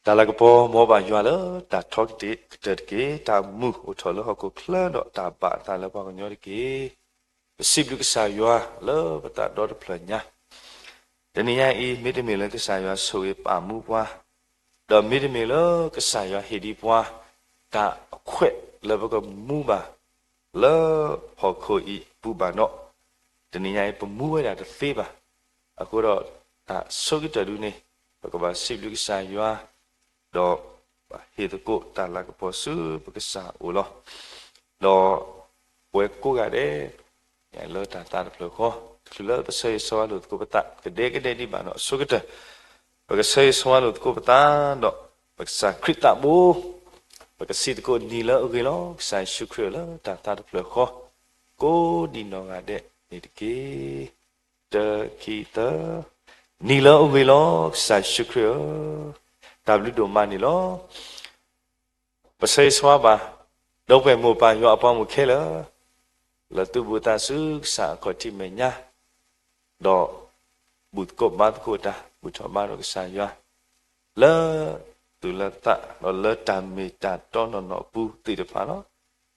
ဒါလကပေါ်မောပါရွာလဒါထောက်တိတတကေဒါမူဟိုထော်လဟကိုခလတော့ဒါပါဒါလပါကညောဒီကေပစိဘလကဆာရွာလောပတာဒေါ်ဖလညာတနည်းအေးမိတမေလကဆာရွာဆိုရပါမှုပွားတော့မိတမေလကဆာရွာဟီဒီပွားဒါအခွက်လဘကမူပါလောဟောခိုဤပူပါနော်တနည်းပမူဝဲတာတသေးပါအခုတော့ဒါဆိုကတလူနေဘကပါစိဘလကဆာရွာတော့ဟေတကိုတာလာကပေါ်စုပကစားဦးလောတော့ဝဲကိုကတဲ့ရလောတာတာဖလို့ခေါ်သူလောပစေဆောလို့ကိုပတာကတဲ့ဒီဘာနော်ဆုကတဲ့ပကစေဆောလို့ကိုပတာတော့ပကစားခရစ်တာဘူပကစီတကိုနီလောโอเคလောဆိုင်ရှုခရလောတာတာဖလို့ခေါ်ကိုဒီနော်ကတဲ့ဒီတကေတကီတနီလောโอเคလောဆိုင်ရှုခရW တို့မနီလောပစေဆွာပါတော့ပဲမို့ပါရောအပေါင်းမခဲလလတုဘူတာစုစာကိုတိမညာတော့ဘုတ်ကိုမတ်ကိုတာဘုထောမရောစာရွာလာတူလတာလောလတမီတာတော့နော်ပူတိတဖာနော်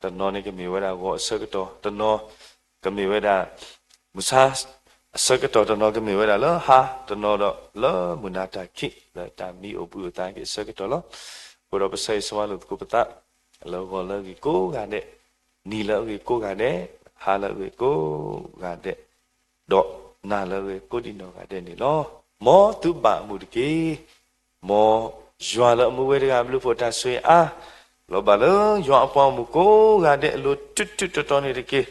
တနော်နေကမီဝဲတာကိုအစကတော့တနော်ကမီဝဲတာမူဆာအစကတော့တနော်ကမီဝဲတာလောဟာတနော်တော့လောမူနာတာခိလာတာမီအပူတာကိစကတော့လောဘရောပစေဆွာလို့ကိုပတာလောကလောကကိုကတဲ့နီလောကကိုကတဲ့ဟာလောကကိုကတဲ့တော့နာလောကကိုဒီနောကတဲ့နေလောမောသူပါမှုတကေမောရွာလအမှုဝဲတကဘလို့ဖို့တာဆွေအားလောပါလောရွာအပေါင်းမှုကိုကတဲ့အလိုတွတ်တော်နေတကေ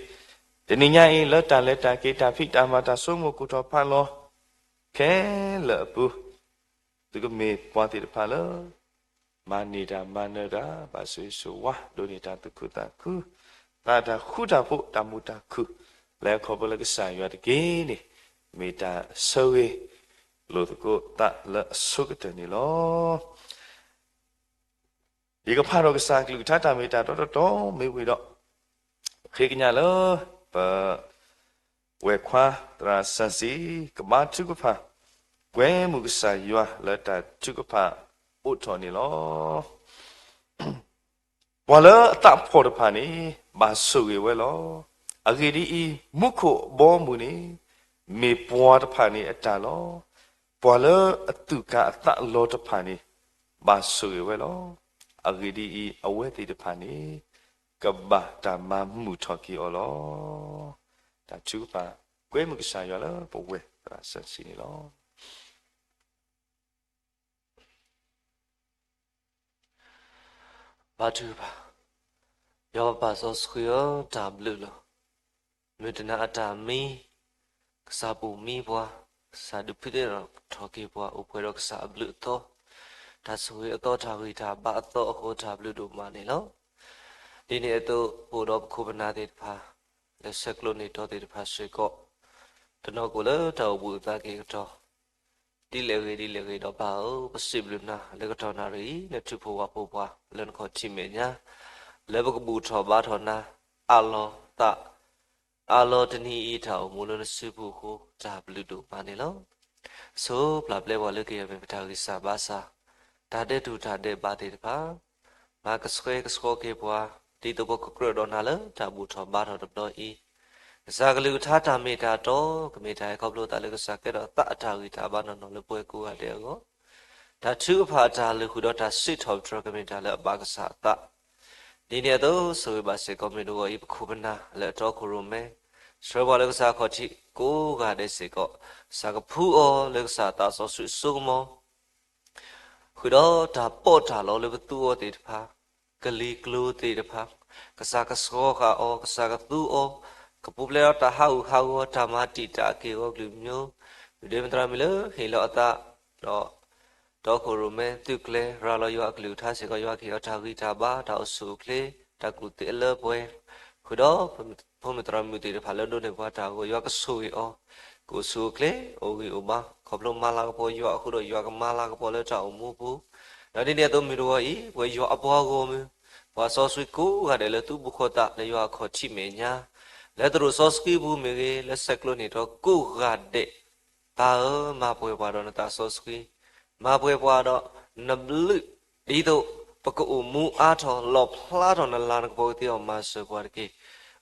ဒီနေ့ညရင်လောတာလက်တာကေတာဖိတာမတာဆုံးမှုကိုတော်ဖန်လောခဲလပူသူကမေပွားတိဖန်လောမာနေတာမာနရာဘာဆွေဆိုဝါဒိုနေတာတခုတာခုတာတာခုတာဖို့တမူတာခုလဲခေါ်ပလကဆိုင်ရတကေနေမေတာဆိုဝေလို့တကိုတာလဆုကတနေလောဒီကဖာတော့ကစားကလူထတာမေတာတော့မေဝေတော့ခေကညာလောပဝဲခွာတရာဆန်စီကမတုကဖာကွဲမှုကစားရွာလက်တာတုကဖာอุทธรณีล้อว่าแล้วตับพอดพานี่บาสุเวล้ออะกีดีมุขบ่มูนี่มีปวดพานี่อตาล้อว่าแล้วอตุกะตะโลตพานี่บาสุเวล้ออะกีดีอเวติตพานี่กะบะตามามุทอกีอล้อตาจุปะกวยมุกษายอล้อปเวตราสันสีนี่ล้อဘာတူပါယောပါစောစခယောတာဘလူလောမေတနာအတာမီကစားပူမီဘွာစာဒုပိတဲ့ထော်ကေဘွာဥပွဲတော့ကစားဘလူတော့ဒါဆိုရတော့ထားဝိတာဘာတော့ဟိုတာဘလူတို့မနေလောဒီနေ့တော့ဘိုးတော့ခုပနာတဲ့ဖာလက်ဆက်ကလို့နေတော့တဲ့ဖာဆွေကောတနော်ကိုလည်းတော့ဘူးသားကေတော့ဒီလေဝေတော့ပါဦးပစိဘလနာလေကတော်နာရီနဲ့သူဖို့ဝဖို့ပွားလန်ခေါ်ချိမေညာလေဘကဘူထောဘာထောနာအလောတနီဤထောမူလစုဖို့ကိုဇာဘလူတို့ပါနေလောဆိုပလပလေဝလကေယမေပတာကိစာဘာစာဒါတဲ့သူဒါတဲ့ပါတဲ့တပါမာကစခွေကေပွားဒီတော့ကကရဒေါ်နာလဒါဘူထောဘာထောတော့ဤဇာကလူထားတာမေတာတော့ကမေတာခေါပလို့တာလေကစားကြတော့တအထာဝိတာဘာနော်လေပွဲကိုရတယ်ကောဒါသူအဖာတာလေခုတော့ဒါစစ်ထောက်ထရကမေတာလေအပါကစားတဒီနေ့တော့ဆိုပါစေကမေတို့ကိုခုပနာလေတော့ခုရုမဲဆွဲပါလေကစားခေါ်ချီကိုကတဲ့စေကောစာကဖူးအောလေကစားတာဆောဆွဆုမောခုတော့ဒါပေါ့တာလောလေဘသူအောတေတဖာကလီကလိုတေတဖာကစားကစောကအောကစားကသူအောကပူပလေတာဟာဝတာမတီတာကေဝကလူမျိုးဒီမတရမီလခေလောအတာတော့ခိုရိုမဲတုကလေရာလောယောကလူထားစေကယောခေအထာဝိတာဘာတာအဆုကလေတကုတေလပွဲခုတော့ဖုံမတရမီတီဖာလဒိုနေဘွားတာကိုယောကဆူယောကိုဆူကလေအိုဂီအိုဘာခေါပလုံးမလာကပေါ်ယောအခုတော့ယောကမလာကပေါ်လဲတောက်မှုဘူးနောက်ဒီနေ့တော့မီရောဤဘွေယောအပွားကိုမဘာစောဆွေကိုကတယ်လေသူဘခောတာလေယောခေါ်ချိမေညာလက်တို့စောစကီဘူးမေလက်ဆက်ကလို့နေတော့ကိုကတဲ့တာမပွဲပွားတော့တာစောစကီမပွဲပွားတော့ နဘလူဒီတော့ပကူမူအားထော်လော်ဖလာတော်နလာနကပေါ်တီအောင်မဆပွားကေ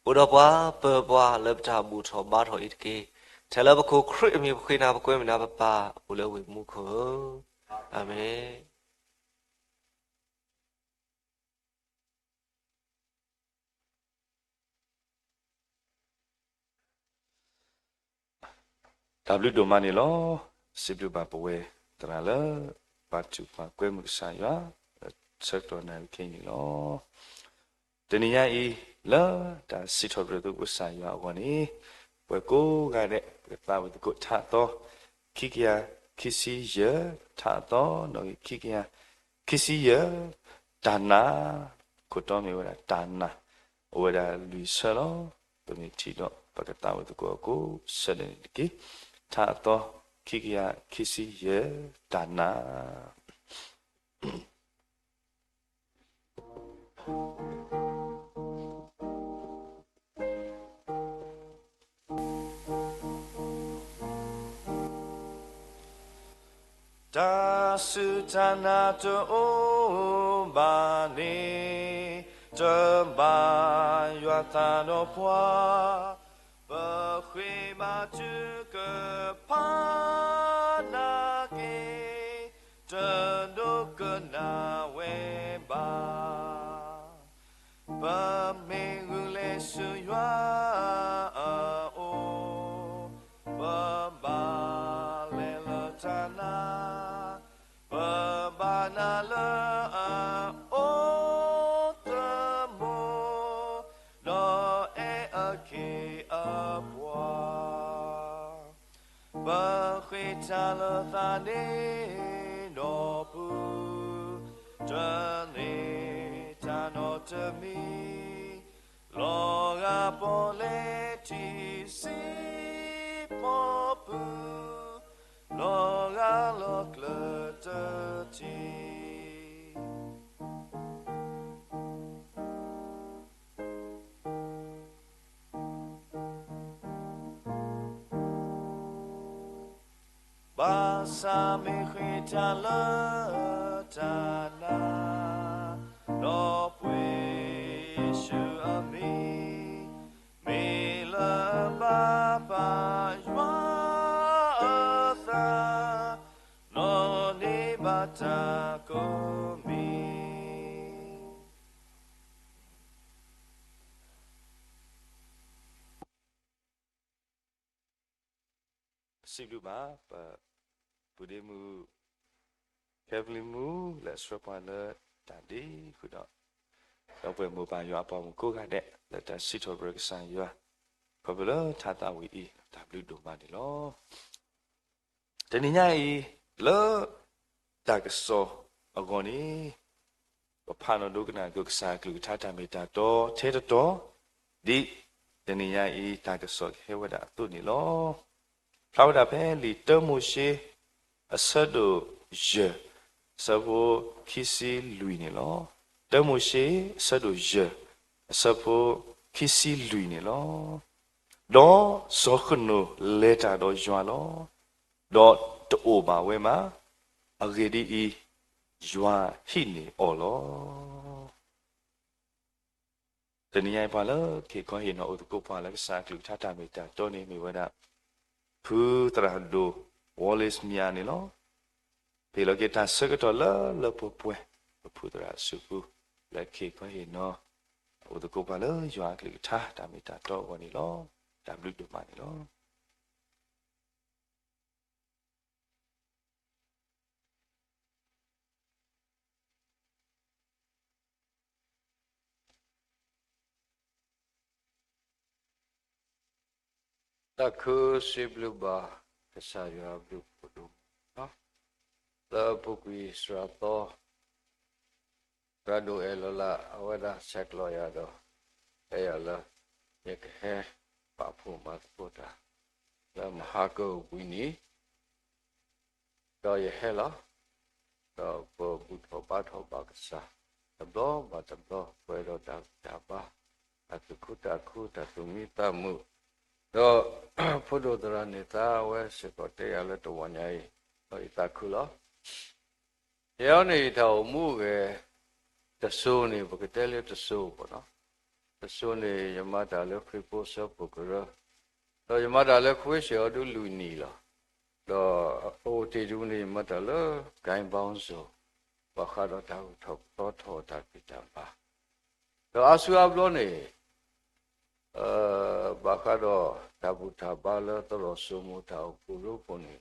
ဥတော်ပွားပပွားလက်တာမူထော်ဘာထော်ဣတကေထဲလဘခုခရစ်အမီခွေနာပကွဲမနာပပါဘုလဝေမူခောအာမင် W တို့မနေလောစိပလူပါပွဲတရလာပါချူပါကွဲမှုဆိုင်ရဆက်တော်နိုင်ခင်းလောတနည်းဤလာဒါစစ်တော်ရသူကိုဆိုင်ရဝနီပွဲကိုကတဲ့ပါဝတကိုထတော့ခိကရခိစီယထတော့နော်ခိကရခိစီယဒါနာကိုတော်မြေဝဒဒါနာဝဒလူဆလောပမိတီတော့ပကတာဝတကိုဆက်နေကိထာတော့ခိကရခိစီယဒါနာဒါစုတနာတောဘာနေတဘာယသနောဖွာဘခွေမတုကပါနာကေတဒုကနာဝေဘာဘမေငုလေဆုယအိုဘဘာလေလတနာဘဘာနာလာအိုတမောလောအေအကေအပွာဘခွေချလာသာနေနောပူတနေတနောတမီလောကပေါ်လေတီစီပေါ်ပူလောကလောကလတတီဘာသာမေခွေတလာတနာလောပွေရှုအမီမေလာဘာဘာယွာသာလောနေဘာတာကိုမီစိတ်လူပါဘူဒီမူကယ်ဗလီမူလက်စရပွားလာတာဒီခုတော့တော့ပွဲမူပါရွာပေါ်မကိုကတဲ့လက်တစီတိုဘရက်ဆန်ရွာပပလာထာတာဝီအီ W ဒိုမာဒီလောတနည်းညာဤလောတာကစောအကောနီပဖာနဒုကနာကုကစာကလူထာတာမေတာတော့ထဲတော့ဒီတနည်းညာဤတာကစောဟေဝဒတုနီလောဖလာဝဒဖဲလီတမှုရှိအဆဒိုယေစဘောခီစီလူနေလောတမှုရှိအဆဒိုယေစဘောခီစီလူနေလောဒေါ်ဇောခနိုလေတာတော့ယွာလောဒေါ်တိုဘာဝဲမှာအဂေဒီဤယွာဟိနေအော်လောတနည်းအားပါလားခေကောဟိနောဥဒကုပါလကစာကလူထတာမီတာတောနေမီဝဒဖူတရာဒိုဝေါ်လစ်မြာနေလောပေလောကေတာစကတော့လပပွဲဖူတရာစုပူလက်ခေကောဟိနောဥဒကုပါလယွာကလူထတာမီတာတော့ဝနီလောW တို့ပါနေလောတခုစီဘလူဘာကစားရဘလူပဒုနော်တပုကွေစရတော့ရဒိုအလလာအဝဒဆက်လောရတော့အဲရလာယကဟဲပါဖို့မတ်ပိုတာလမဟာကိုဝီနီတော့ရဟဲလာတော့ဘူထောပါထောပါကစားတဘောမတဘောဝဲတော့တာပါအခုတာသူမိတမှုတော့ဖို့တော့တရနေတာဝဲစကောတေရလက်တော်ဝညာဤတော့တခုလော ယောနေထောမှုကတဆိုးနေဘကတဲလေတဆိုးပေါ့နော်တဆိုးနေယမတာလေခရပိုးဆော့ပုကရတော့ယမတာလေခွေးရှော်ဒူလူနီလာတော့အိုတေဒူနေယမတာလေဂိုင်းပေါင်းစုဘခါတော့တောက်ထောက်တော့ထောတာပိတပါတော့အဆူအဘလို့နေဘခါတော့တဘူတာပါလေတော့ဆုမှုတောက်ပူလို့ပုံနေ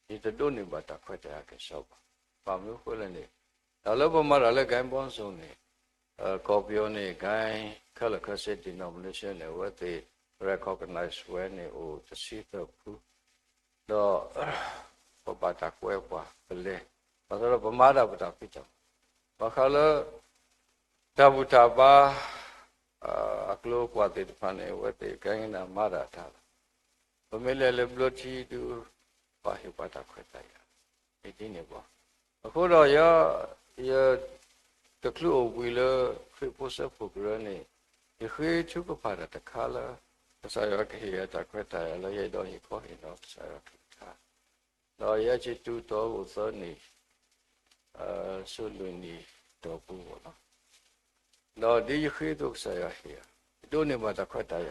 ဒီတို့နေပါတခွက်တရားကဆော့ပါမျိုးခွေးလည်းနေဒါလည်းပမာလည်းဂိုင်းပေါင်းစုံနေကော်ပီယိုနေဂိုင်းcolor cassette denomination နဲ့ what they recognize when they oh to see the proof တော့ဘာတာကွဲကွာလေဘာလို့ပမာတာပတာပြချင်ဘာခါလဲတဘူတာပါအကလောကွာတဲ့ဖာနေ what they ဂိုင်းနာမာတာထားဘမဲလေဘလို့တီတူဘာဟိပါတာခွဲတိုင်းဒီနေပေါ့အခုတော့ရတကလူဝီလခရပိုးဆော့ပုကရနေဒီခေချုကပါတာတခါလာဆာရခေရတာခွဲတိုင်းလည်းရတော့ဟိခေါ်ဟိတော့ဆာရခါတော့ရချစ်တူတော့ဥသောနေဆုလွန်နေတော့ဘူးပေါ့နော်တော့ဒီခေတော့ဆာရဟိတို့နေမှာတခွဲတိုင်း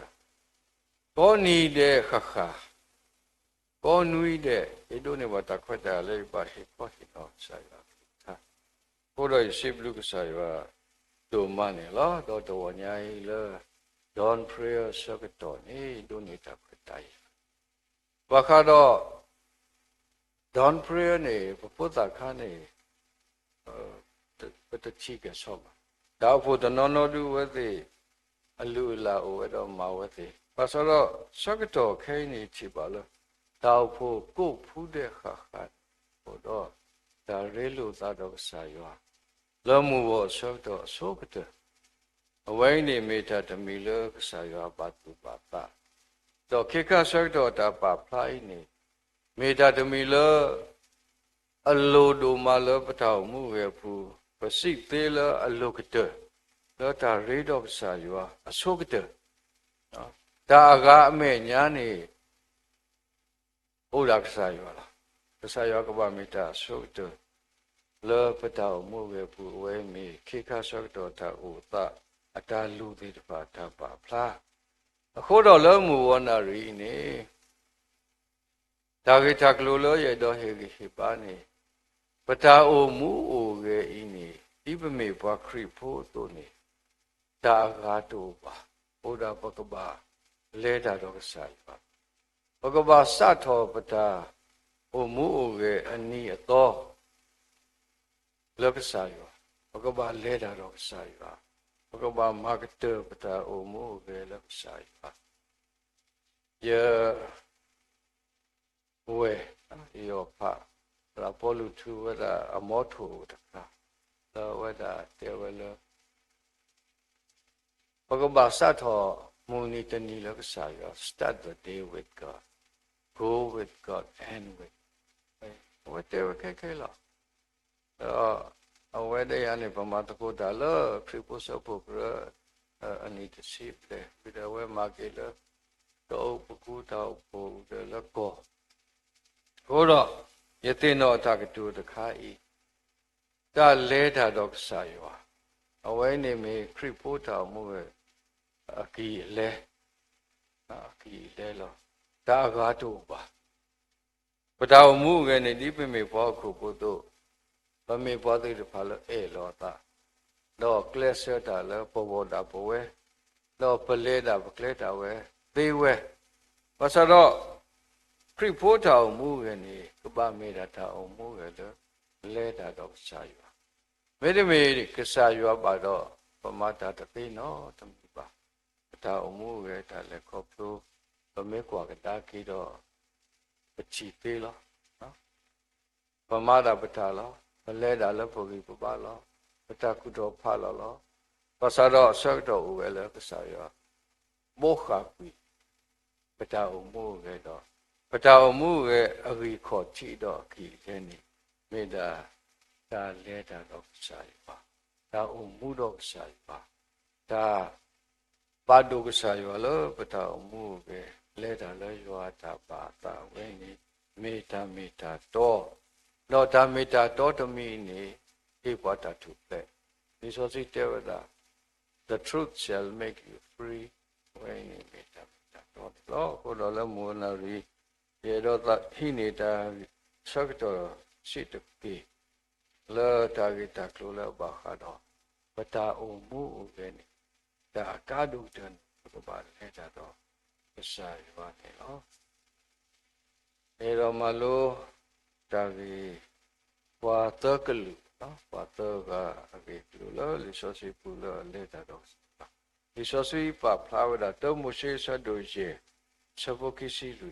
ကောနေတဲ့ခခကောနွီတဲ့ဒီတို့နေမှာတခွဲတိုင်းလည်းပါဟိခေါ်ဟိတော့ဆာရကိုတော့ရှိဘလူကဆာရတို့မနေလားတော့တော်ညာကြီးလေ don't pray ဆောက်တော့နေတို့နေတာခွတ်တိုင်းဘာခါတော့ don't pray နေပပုသခါနေပတချိကဆောက်ဒါဖို့တနော်နော်ဒူဝသိအလူလာဝတော့မဝသိဘာဆိုတော့ဆောက်တော့ခိုင်းနေချပါလို့တောက်ဖို့ကိုဖူးတဲ့ခါခါဟိုတော့ဒါရဲလို့သာတော့ဆာရွာလောမှုဘောဆောက်တော့ဆိုကတဲ့အဝိနေမေတ္တာတမီလောကဆာရွာပတ်သူပါတာတော့ခေခဆောက်တော့တာပါဖလိုက်နေမေတ္တာတမီလောအလိုဒိုမာလောပထောင်မှုရဲ့ဖူပစိသေးလောအလုကတလောတာရေတော့ဆာရွာအဆိုကတနော်ဒါကအမေညာနေဥဒကဆာရွာလားကဆာရွာကပမေတ္တာဆိုကတလောပတောမှုပဲပူဝဲမီခေခဆောက်တော်တာဥသအတာလူသေးတပါတာပါဖလားအခုတော့လောမှုဝနာရီနေဒါဂိထကလိုလောရတော့ဟေဂိပါနေပတာအိုမူအိုရဲ့ဤနေဒီပမေဘွားခရိဖို့တို့နေတာဂါတုပါဘုရားပကဘာလဲတာတော့ဆိုင်ပါပကဘာစထောပတာအိုမူအိုရဲ့အနီအတော်လောကစာယောဘဂဗာလဲတာတော့စာယောဘဂဗာမာကတပတာအိုမိုပဲလောကစာယောဝေယောဖာရာပိုလူသူဝဒအမောထုတခါတော့ဝဒတေဝလဘဂဗာစထောမူနီတနီလောကစာယော start the day with God go with God and with whatever ခဲလာအဝဲတဲ့ရနေပမာတကိုဒါလခရပိုးဆော့ပုကရအနိတစီပလေဝိဒဝဲမာကေလတော့ပကူတော့ပူတယ်လကောဟိုတော့ယတိနောအထကတူတခါဤတလဲတာတော့ဆာယောအဝဲနေမေခရပိုးတော်မှုအကီလဲလောတာဂါတုပါပတော်မှုကနေဒီပြမေဘောခုပုတို့ဘမေဘောတိတဖာလို့လောတာတော့ကလစတာလည်းပေါ်တာပေါ်ဝဲတော့ပလဲတာပကလဲတာဝဲသေးဝဲဘာသာတော့ခရဖို့တော်မှုကနေကပမေတာတော်မှုရတော့လဲတာတော့ဆာရွာမေတ္တမေကဆာရွာပါတော့ပမတာတသိနော်တမိပါတော်မှုရတာလည်းခေါ်ဖို့ဘမေကွာကတာကီတော့ပချီသေးလားနော်ပမတာပတာလားမလဲတာလည်းပုံပြီးပပလောပတကုတော်ဖလောပစာတော့ဆောက်တော်ဦးပဲလေပစာရောမောခကွီပတာအမှုရဲ့တော့ပတာအမှုရဲ့အဂီခေါ်ချီတော့ခီလဲနေမေတ္တာဒါလဲတာတော့ပစာရပါဒါအမှုတော့ပစာရပါဒါပါဒုကစာရောလောပတာအမှုပဲလဲတာလဲရွာတာပါတာဝဲနေမေတ္တာတော့တော့ဓမ္မေတာတောတမိနေ e bata to play this was it the truth shall make you free when you meet up don't law ko lo la mo na ri ye do ta hi ne ta sak to sit to be la ta gi ta klo la ba kha do bata o mu o ge ni da ka du tan ko ba le ta do sa yo ba ne lo e ro ma lo ta gi wa ta ka lu no wa ta ga ge klo la li so si pu la le ta do li so si pa flower da to mo she sa do je sa bo ki si lu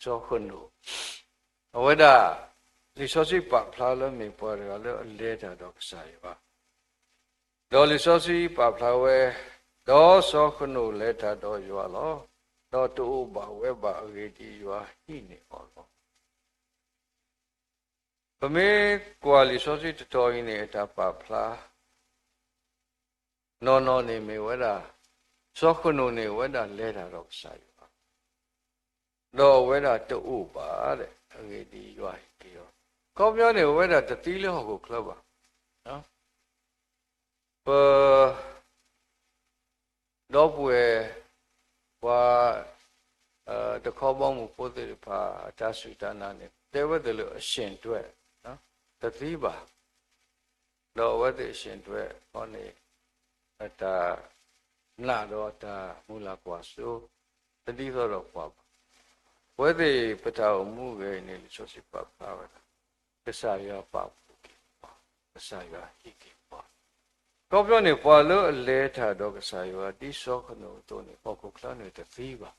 so khun no wa da li so si pa flower me po ga le ta do sa yo ba do li so si pa flower do so khun no le ta do yo lo do to ba we ba ge ti yo hi ni o lo ba me kwa li so si to yin ne ta pa phla no ne me wa da so khun no ne wa da le ta do sa yo ba do wa da to ba de ge ti yo ki yo ko myo ne wa da ti le ho ko club ba no pa do pwe wa the carbon will put the pa tasutana ne they were the shin to it no the tiba do what the shin to it on it na do ta mula kwa so the diso do kwa where the pata mu ge ne so si pa pa the sa ya pa the sa ya hiki pa ko pyo ne pa lo le tha do ka sa yo ti so khno to ne ko ko kla ne the tiba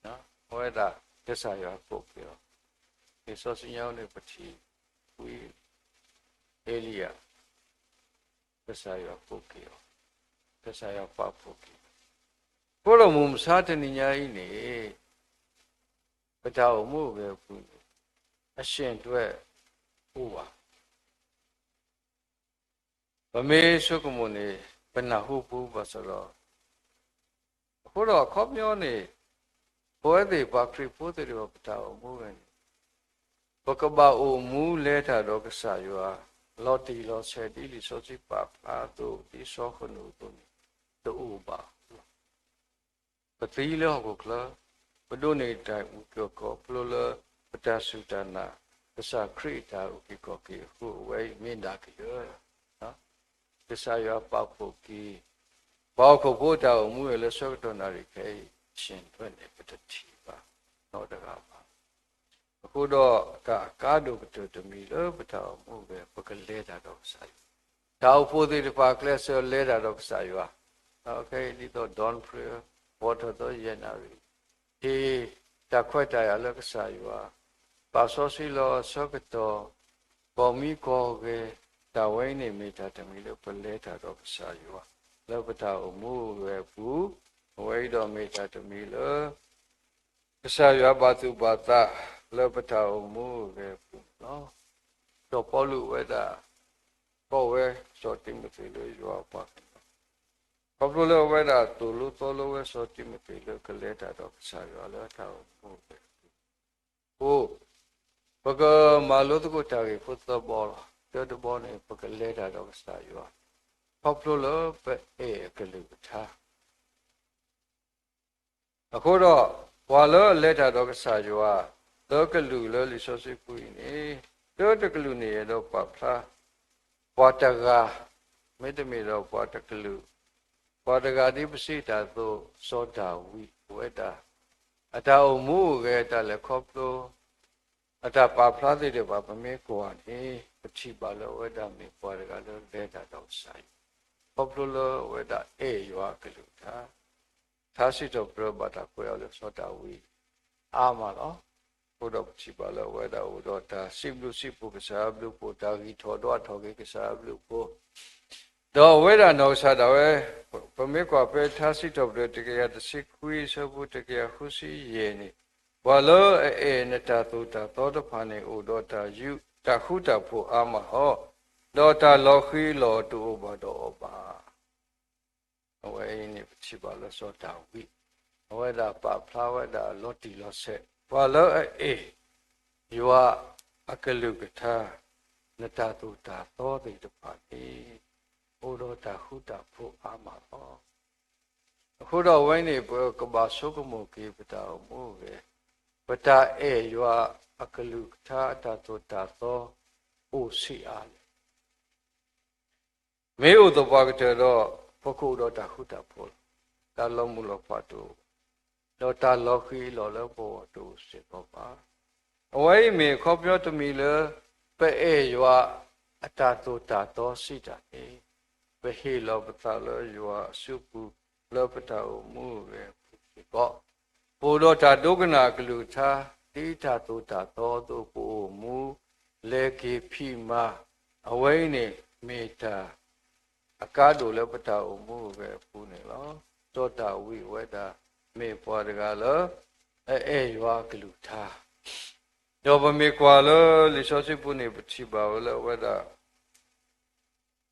no whether this are your book here it's also young ne pati we elia this are your book here this are your book ko lo mum sa de ni nya yi ne pata o mu ge pu a shin twet hu ba ba me su ko mo ne ba na hu pu ba so lo ko lo kho myo ne boy the bakri putri ba pata o mu ge ba ka ba o mu le tha do ka sa yo a lo ti lo se ti li so si pa pa to ti so khnu to ni to u ba pa ti le ho ko kla ba do ne tai u ko plo la pata su ta na ka sa kri ta u ki ko ki hu we min da ki yo no ka sa yo pa ko ki ba ko bo ta o mu le so to na ri ke shin twe ne pata ti ba no da ga ba ko do ka do ko to mi lo pata o mu be pa ka le da do sa ta u pho de pa kle so le da do sa yo okay ni to don prayer water to ye na ri he ta khwet ta ya lo ka sa yo pa so si lo so ka to po mi ko ge ta wai ne me ta ta mi lo pa le da do sa yo lo pata o mu be puဝိဒောမေတ္တာတမီလကဆာယဘာတုဘာတာလောပတာအမှုပဲနော်တော့ပေါ်လူဝဲတာပေါ်ဝဲစောတိမတိလို့ရောပါပေါ်လူလောဝဲတာတူလူတော်လောဝဲစောတိမတိလို့ကလေးတာတော့ကဆာယလောတာမှုပဲဟုတ်ဘကမာလို့တကိုတာကြီးဖုတ်တော့ဘောတော့တဘောနေပကလေးတာတော့ကဆာယပေါ်လူလောပဲကလေးတာအခုတော့ဘွာလောလက်တာတော့ကစားကြွားတော့ကလူလောလီဆိုစစ်ပူနေတော့တကလူနေရတော့ပဖလားဘွာတကာမေတ္တမေတော့ဘွာတကလူဘွာတကာဒီပစိတာသို့စောတာဝိဝေတာအတာအမှုကေတလည်းခေါပလို့အတာပဖလားတဲ့ဘာပမေကွာနေပတိပါလောဝေတာမေဘွာတကာလောလက်တာတော့ဆိုင်ခေါပလို့ဝေတာအေရွာကလူတာသာရှိတော့ပြဘတာကိုရလို့စောတာဝီအာမနော်ဘုဒ္ဓပတိပါလောဝေဒဝဒတာစိဘလူစိပုကစားဘလူပိုတာဂီထောတော့ထောကေကစားဘလူပိုတော့ဝေဒနောဆာတော့ပမေကွာပဲသာရှိတော့ပြတကယ်တစိခွေးစဘူးတကယ်ခုစီယေနေဘာလို့အေနတာတူတာသောတဖာနေဥဒတာယုတခုတဖို့အာမဟောလောတာလောခီလောတူဘတော်ပါအဝဲနေပတိပါလောစောတာဝီအဝဲတာပဖလာဝဲတာလောတီလောဆက်ဘာလောအေယောအကလုကထာ နတတုတာသောတိတပါတိဩရောတာဟုတာဖို့အာမတော်အခုတော့ဝိုင်းနေကဘာဆုကမောကေပတာမို့ပဲပတာအေယောအကလုထာတတုတာသောဩစီအားမေဥတပကတတော့ပကုတော့တာဟုတာဖို့တာလုံးမူလောဖတ်တို့လောတာလောခီလောလောဘောတို့စေတော့ပါအဝိမေခေါပြောတမီလေပဲအေယောအတတုတာသောစိတာအေဘဟေလောပတာလောယောစုပုလောပတာမှုပဲပေါ့ဘုရောတာဒုက္ခနာကလူသာတိထာတုတာသောတုပုမူလေကေဖိမအဝိနေမေတာအကားတို့လောပတာမှုပဲပူနေလောသောတာဝိဝေဒမေပွားတကလောအေယောကလူသာယောဘမေကွာလောလိသောစိပုနေပတိပါဝလောဝေဒ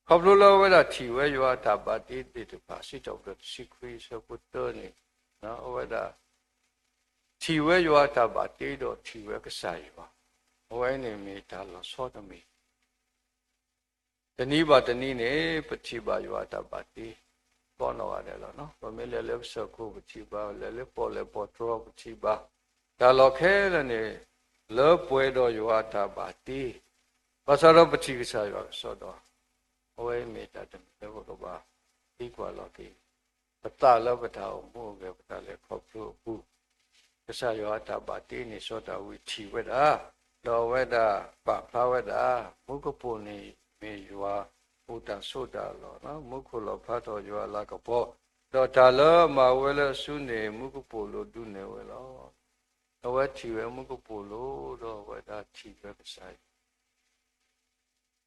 ခပလောဝေဒထီဝေယောတာပါတိတိတပါစိတောပစိခွေစပုတ္တနေနော်ဝေဒထီဝေယောတာပါတိတော့ထီဝေကဆာယောအဝိနေမေတာလောသောတမေတဏိပါတဏိနေပတိပါယောတာပါတိပေါ်တော့ရတယ်လို့နော်ဗမေလေလေစကုပတိပါလေလေပေါ်လေပေါ်တော့ပတိပါဒါလောခဲလည်းနေလောပွဲတော်ယောတာပါတိဘာသာတော့ပတိကဆာယောဆိုတော့အဝိမေတာတမေဘောကပါဒီကွာလောကေပတလောပတာမို့ပဲပတလေခေါပလို့ပုကဆာယောတာပါတိနေသောတာဝိထီဝေဒလောဝေဒပဖဝေဒမုကပုနေမေယောဥတဆိုတာလောနော်မုခုလောဖတ်တော်ယောလာကဘောတော့ဒါလောမဝဲလဆုနေမုကပုလိုဒုနေဝဲလောအဝဲထီဝဲမုကပုလိုတော့ဝေဒထီဝဲပဆိုင်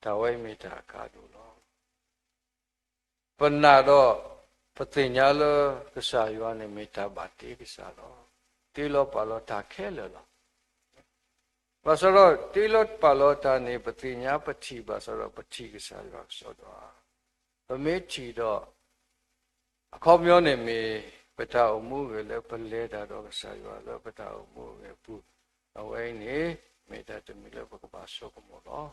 ဒါဝိမေတာကာတို့လောပနာတော့ပတိညာလောကဆာယောနေမေတာပါတိကဆာလောတိလောပါလောတာခဲလောဘာဆိုတော့တိလောပါလောတာနေပတိညာပတိဘာဆိုတော့ပတိကဆာယောဆိုတော့ဗမေချီတော့အခေါမျောနေမေပတာအမှုပဲလေပလဲတာတော့ကဆာယောလောပတာအမှုပဲပုအဝိနေမေတ္တာတမီလောဘကပါဆောကမောလော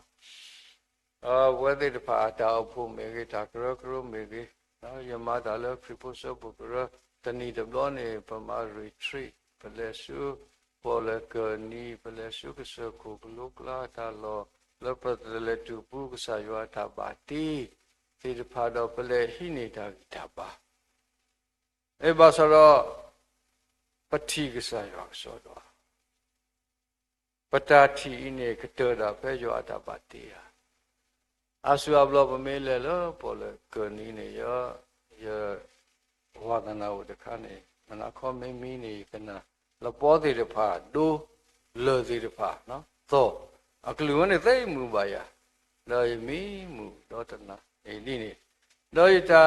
ဝေဒိတဖာတာအဖို့မေဂိတာကရကရမေဂိနော်ယမတာလဖိပုစပုကရတဏိတဘလောနေပမာရီထရီပလေစုပေါ်လကနီပလေစုကစကုကလုကလာတာလောလပတလေတူပုကဆာယောတာပါတိသီတဖာတော့ပလေဟိနေတာဂိတာပါအဲဘာဆိုတော့ပတိကဆာယောဆိုတော့ပတာတိနေကတောတာပဲယောတာပါတိယာအဆူအဘလောပမေလေလောပေါ်လေကနီနေယောဝါဒနာဝတခါနေမနာခေါ်မင်းမီနေကနာလပေါ်သေးတဖာဒိုလောသေးတဖာနော်သောအကလူနဲ့သိမှုပါရလောယမီမှုဒေါတနာဒီနေလောယတာ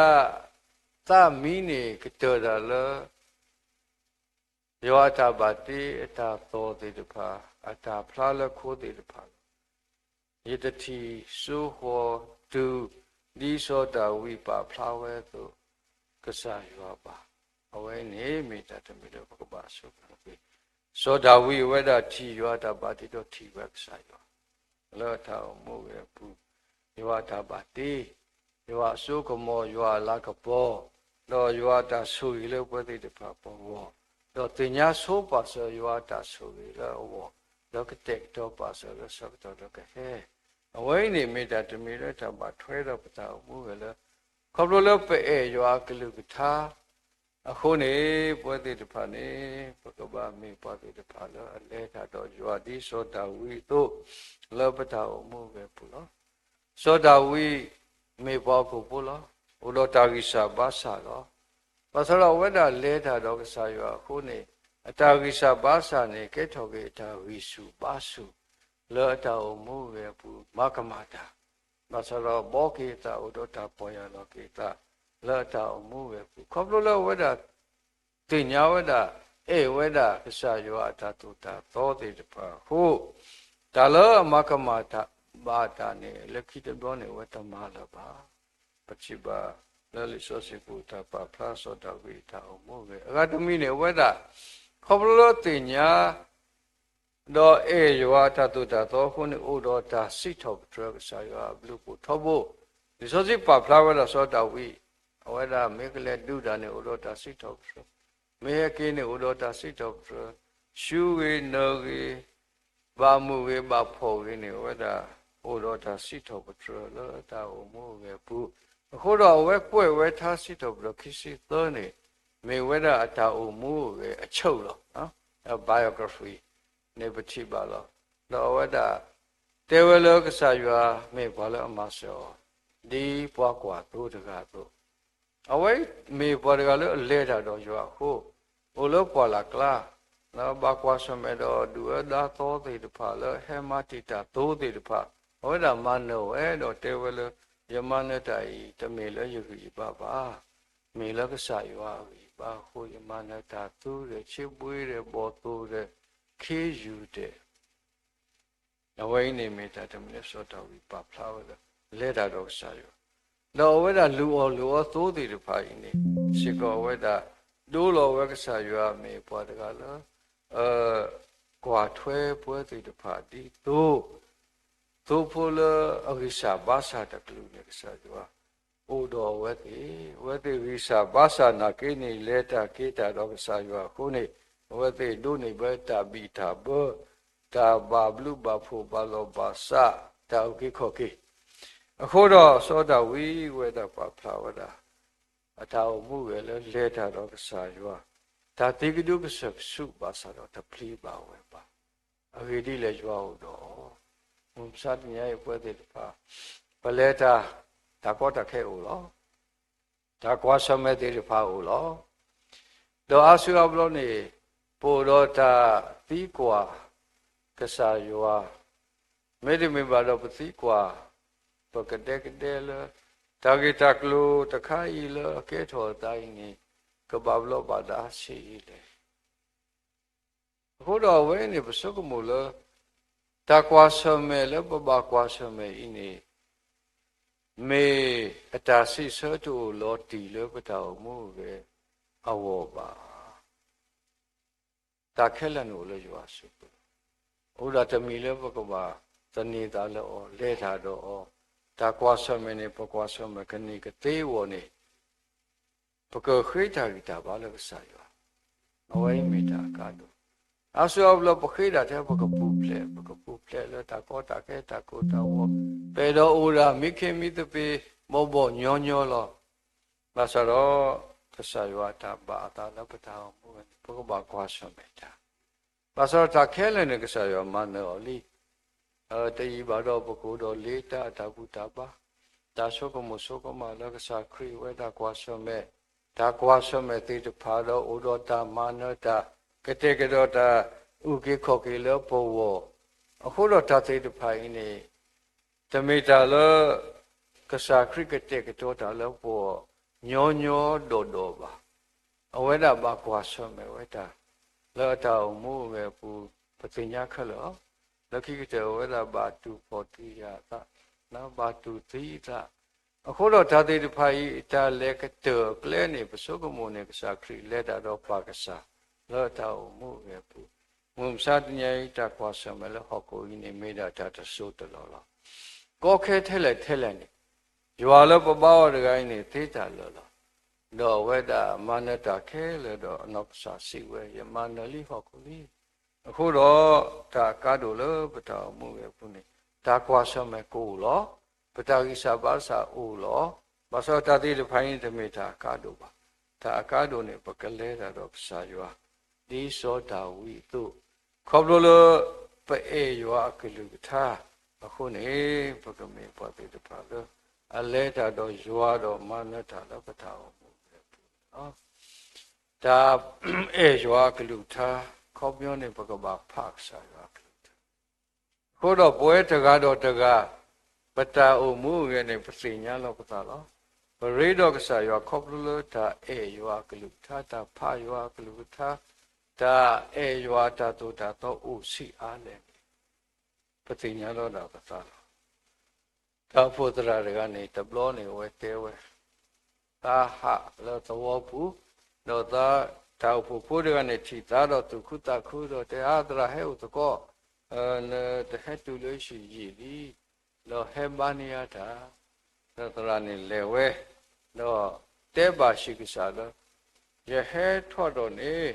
သမီနေကတောတာလောယောတာပါတိအတာသောသေးတဖာအတာဖလားလခိုးသေးတဖာယေတတိစုဟောတုဒီသောတာဝိပါဖလာဝဲသူကဆာယောပါအဝဲနေမေတ္တာတမိတော်ဘဂဗာဆုကံပိသောတာဝိဝေဒထီယောတာပါတိတော်ထီဝဲကဆာယောလောထာမိုးဝဲပုယောတာပါတိယောအဆုကမောယောလာကပောလောယောတာဆုရီလေပွဲတိတဖာပေါ်ဝလောတင်ညာဆိုပါဆောယောတာဆုရီလေဝလောကတက်တော့ပါဆောလောဆောကတော်ကဟဲအဝိနေမေတ္တာတမီရထပါထွဲတော့ပတာမှုပဲလေခေါပလိုလောပဲယောကလုကထာအခုနေပွဲတိတဖာနေပကဘာမေပွဲတိတဖာလောအလဲတာတော့ယောဒီသောတာဝိတို့လောပတာမှုပဲပူလောသောတာဝိမေဘောကိုပူလောဥလောတာဂိစာဘာစာလောဘာသာလောဝဒလဲတာတော့ကစားယောအခုနေအတာဂိစာဘာစာနေကဲထော်ကေတာဝိစုပါစုလောတာမှုပဲပူမကမတာဘာသာလောဘောကေတာဥဒတာပေါ်ရလောကေတာလောတာမှုပဲပူခေါပလိုလောဝဒတင်ညာဝဒအေဝဒကစားယောအတာတုတာသောတေတပါဟုတ်ဒါလောမကမတာဘာတာနေလက်ခိတတော်နေဝတ္တမလာပါပချိပါလဲလိသောစိပုတပါဖလားသောတာဝိတာအမှုပဲအဂတမိနေဝဒခေါပလိုတင်ညာ တော့ရွာတတုတာတော့ခုနေဥတော်တာစိတ်ထောက်ထရကစားရွာဘလူကိုထောက်ဖို့ဒီစောစီပါဖလာဝရစောတာဝိအဝဒမေကလေးဒုတာနေဥတော်တာစိတ်ထောက်ထရမေကင်းနေဥတော်တာစိတ်ထောက်ထရရှူဝေနောဝေဘာမှုဝေဘာဖို့ရင်းနေဝဒဥတော်တာစိတ်ထောက်ထရလောတာဝမှုဝေဘူးအခုတော့ဝဲကွဲ့ဝဲထားစိတ်ထောက်ထရခိစီသောနေမေဝဒအတာအမှုဝေအချုပ်လောနော် biography နေပတိပါလောတော့ဝဒတေဝလောကဆာယွာမေဘာလအမဆောဒီပွားကွာတို့တကားတို့အဝိမေဘောတကားလို့လဲတာတော့ယွာဟုတ်ဘလောပွာလာကလာနော်ဘာကွာဆမေတော့ဒူအဒါသောတေတဖာလဟေမတိတာသိုးတေတဖာဝဒမနောအဲ့တော့တေဝလောယမနတိုင်တမေလယုခိပါပါမေလကဆာယွာဘာဟုတ်ယမနတာသူရချစ်ပွေးရဘောသူရခေယူတဲ့အဝိနေမေတ္တာတမလဲစောတော်ဝိပဖလာဝလဲတာတော့ဆာယောတော့ဝဲတာလူအောသိုးတည်တဖာဤနေရှိကောဝဲတာဒိုးလောဝဲကဆာယောမေပွားတကလားကွာထွဲပွဲတည်တဖာဒီသို့ဖို့လအရိစာဘာသာတကလူနေကဆာယောဩတော်ဝဲတိရိစာဘာသာနာကိနေလဲတာကေတာတော့ကဆာယောခုနေဝဲတိဒုနေဘတာဘီတာဘောတာဘာဘလူဘာဖို့ဘာလောဘာစာတာဥကိခောကိအခုတော့သောတာဝိဝေဒပါဖလာဝဒအထာဝမှုပဲလဲတာတော့ကစားရွာဒါတိကဒုပစစုဘာသာတော့တပလီပါဝဲပါအဝိဒီလေရွာတော့ဘုံစတ်မြရဲ့ပွဲတဲ့ပါပလဲတာဒါကောတခဲဦးလောဒါကွာဆမဲတဲ့ပါဦးလောတော့အဆူအဘလို့နေပိုတော့တာတီးကွာကစားရွာမေဒီမေဘာတော့ပတိကွာပကတဲ့ကတဲ့လတာဂီတကလူတခါဤလကဲထော်တိုင်းနေကဘာဘလောဘာဒါရှိလေအခုတော့ဝဲနေပစုကမူလတာကွာဆမဲလပပကွာဆမဲဤနေမေအတာစီဆတူလောတီလပတောက်မှုပဲအဝေါ်ပါတာခဲလန်ကိုလည်းရွာစုဥဒတမီလည်းပကဘာသနေတာလည်းလဲတာတော့တာကွာဆမနေပကွာဆမကနိကတေဝနေပကခိတာဂီတာဘာလည်းဆာယောအဝိမေတာကတော့အဆောဘလပခိတာတဲ့ပကပူပလေလည်းတာကောတာခဲတာကိုတော့ပေတော့ဥရာမိခေမိတပေမောဘောညောညောလောဘာသာတော့ကဆာယောတာဘာတာလပတာမှုပကဘာကွာဆမေတာဘာသာတာခဲလည်းနေကဆာယောမနောလီတေယဘာတော့ပကူတော့လေတာတာကုတာပါဒါဆိုကမဆိုကမလကစာခရီဝဲတာကွာဆမဲဒါကွာဆမဲတိတဖာတော့ဥဒတာမာနတာကတေကတော့တာဥကိခောကေလဘောဝအခုတော့တာတိတဖာအင်းနေတမေတာလကစာခရီကတေကတော့တာလဘောညောညောဒိုပါအဝဲတာဘာကွာဆမဲဝဲတာလောတာမှုပဲပူပတိညာခလောလခိကတေဝဒဘာတုပောတိယသနဘာတုသီသအခုတော့ဓာတိတဖိုင်တာလေကတေကလဲနေပစုကမုန်နေကစားခရီလက်တာတော့ပါကစားလောတောမှုပဲပူမုံစာတညိတကွာဆမလဟောကိုင်းနေမေတာတာတဆုတလောလောကောခဲထဲလဲနေရွာလပပဝတကိုင်းနေသေးတာလောလောတော့ဝဒမနတာခဲလေတော့အနောက်ကစားစီဝဲယမနလီဟောကိုလီအခုတော့ဒါကားတို့လို့ပတောင်မှုပဲခုနေဒါကွာဆမဲကိုလောပတောင်ကိစ္စဘာသာအိုလောဘာသာတတိတဖိုင်းတမေတာကားတို့ပါဒါကားတို့နေပကလဲတာတော့ပစာရွာဒီစောတာဝိတုခေါပလို့ပဲရွာကလူထားအခုနေပကမေပတိတဖာလို့အလဲတာတော့ရွာတော့မနတာတော့ပတောင်မှုပဲနော်ဒါရွာကလူထားခေါပြောနေပကဘာဖတ်ဆာရခိုးတော့ပွဲတကားတော့တကားပတာအုံမှုရနေပစိညာလောပတာလောပရိဒောကဆာရခေါပလတာရွာကလူထာတာဖာရွာကလူထာတာရွာတာတုတာတော့ဥစီအားလေပစိညာလောတာပတာလောတာဖို့တရာကနေတဘလောနေဝဲတဲဝဲတာဟာလောသောဘူးတော့တာတောက်ဖို့ဖိုးတွေကနေထိသားတော့သူခုတခုတော့တရားတရာဟဲ့ဥတကော the head to the she lo hebaniata the rani lewe no teba shikisala ye head toward on a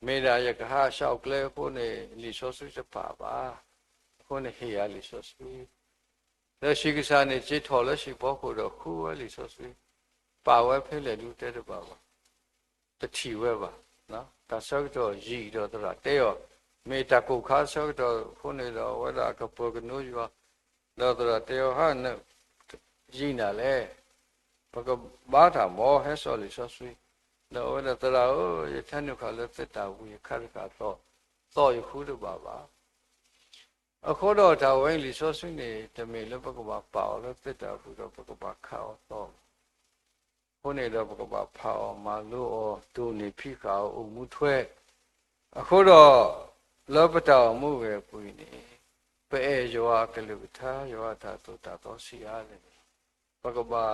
made a yakaha shall clear upon a lisosus a papa upon a here lisos. The shikisani jitola she boko the who a lisos. Power pele do the baba. The tea weber, no? The circle ye do the rateo. Made a cook circle, honey, or whether I could poke no you are the rateo han Gina le. Porque bata more has all is so sweet. No, whether the oh, you tend to call it that we carry a thought you could baba. A quarter of our way so sweet, the me look about power, let that we go about cow thought. ခုနေတော့ဘုကပါဖောင်းမာလို့တူနေဖိခါအုံမှုထွဲအခုတော့လောပတောင်မှုပဲပွေနေပဲယောကလုထာယောတာတုတာတော့စီရတယ်ဘုကပါ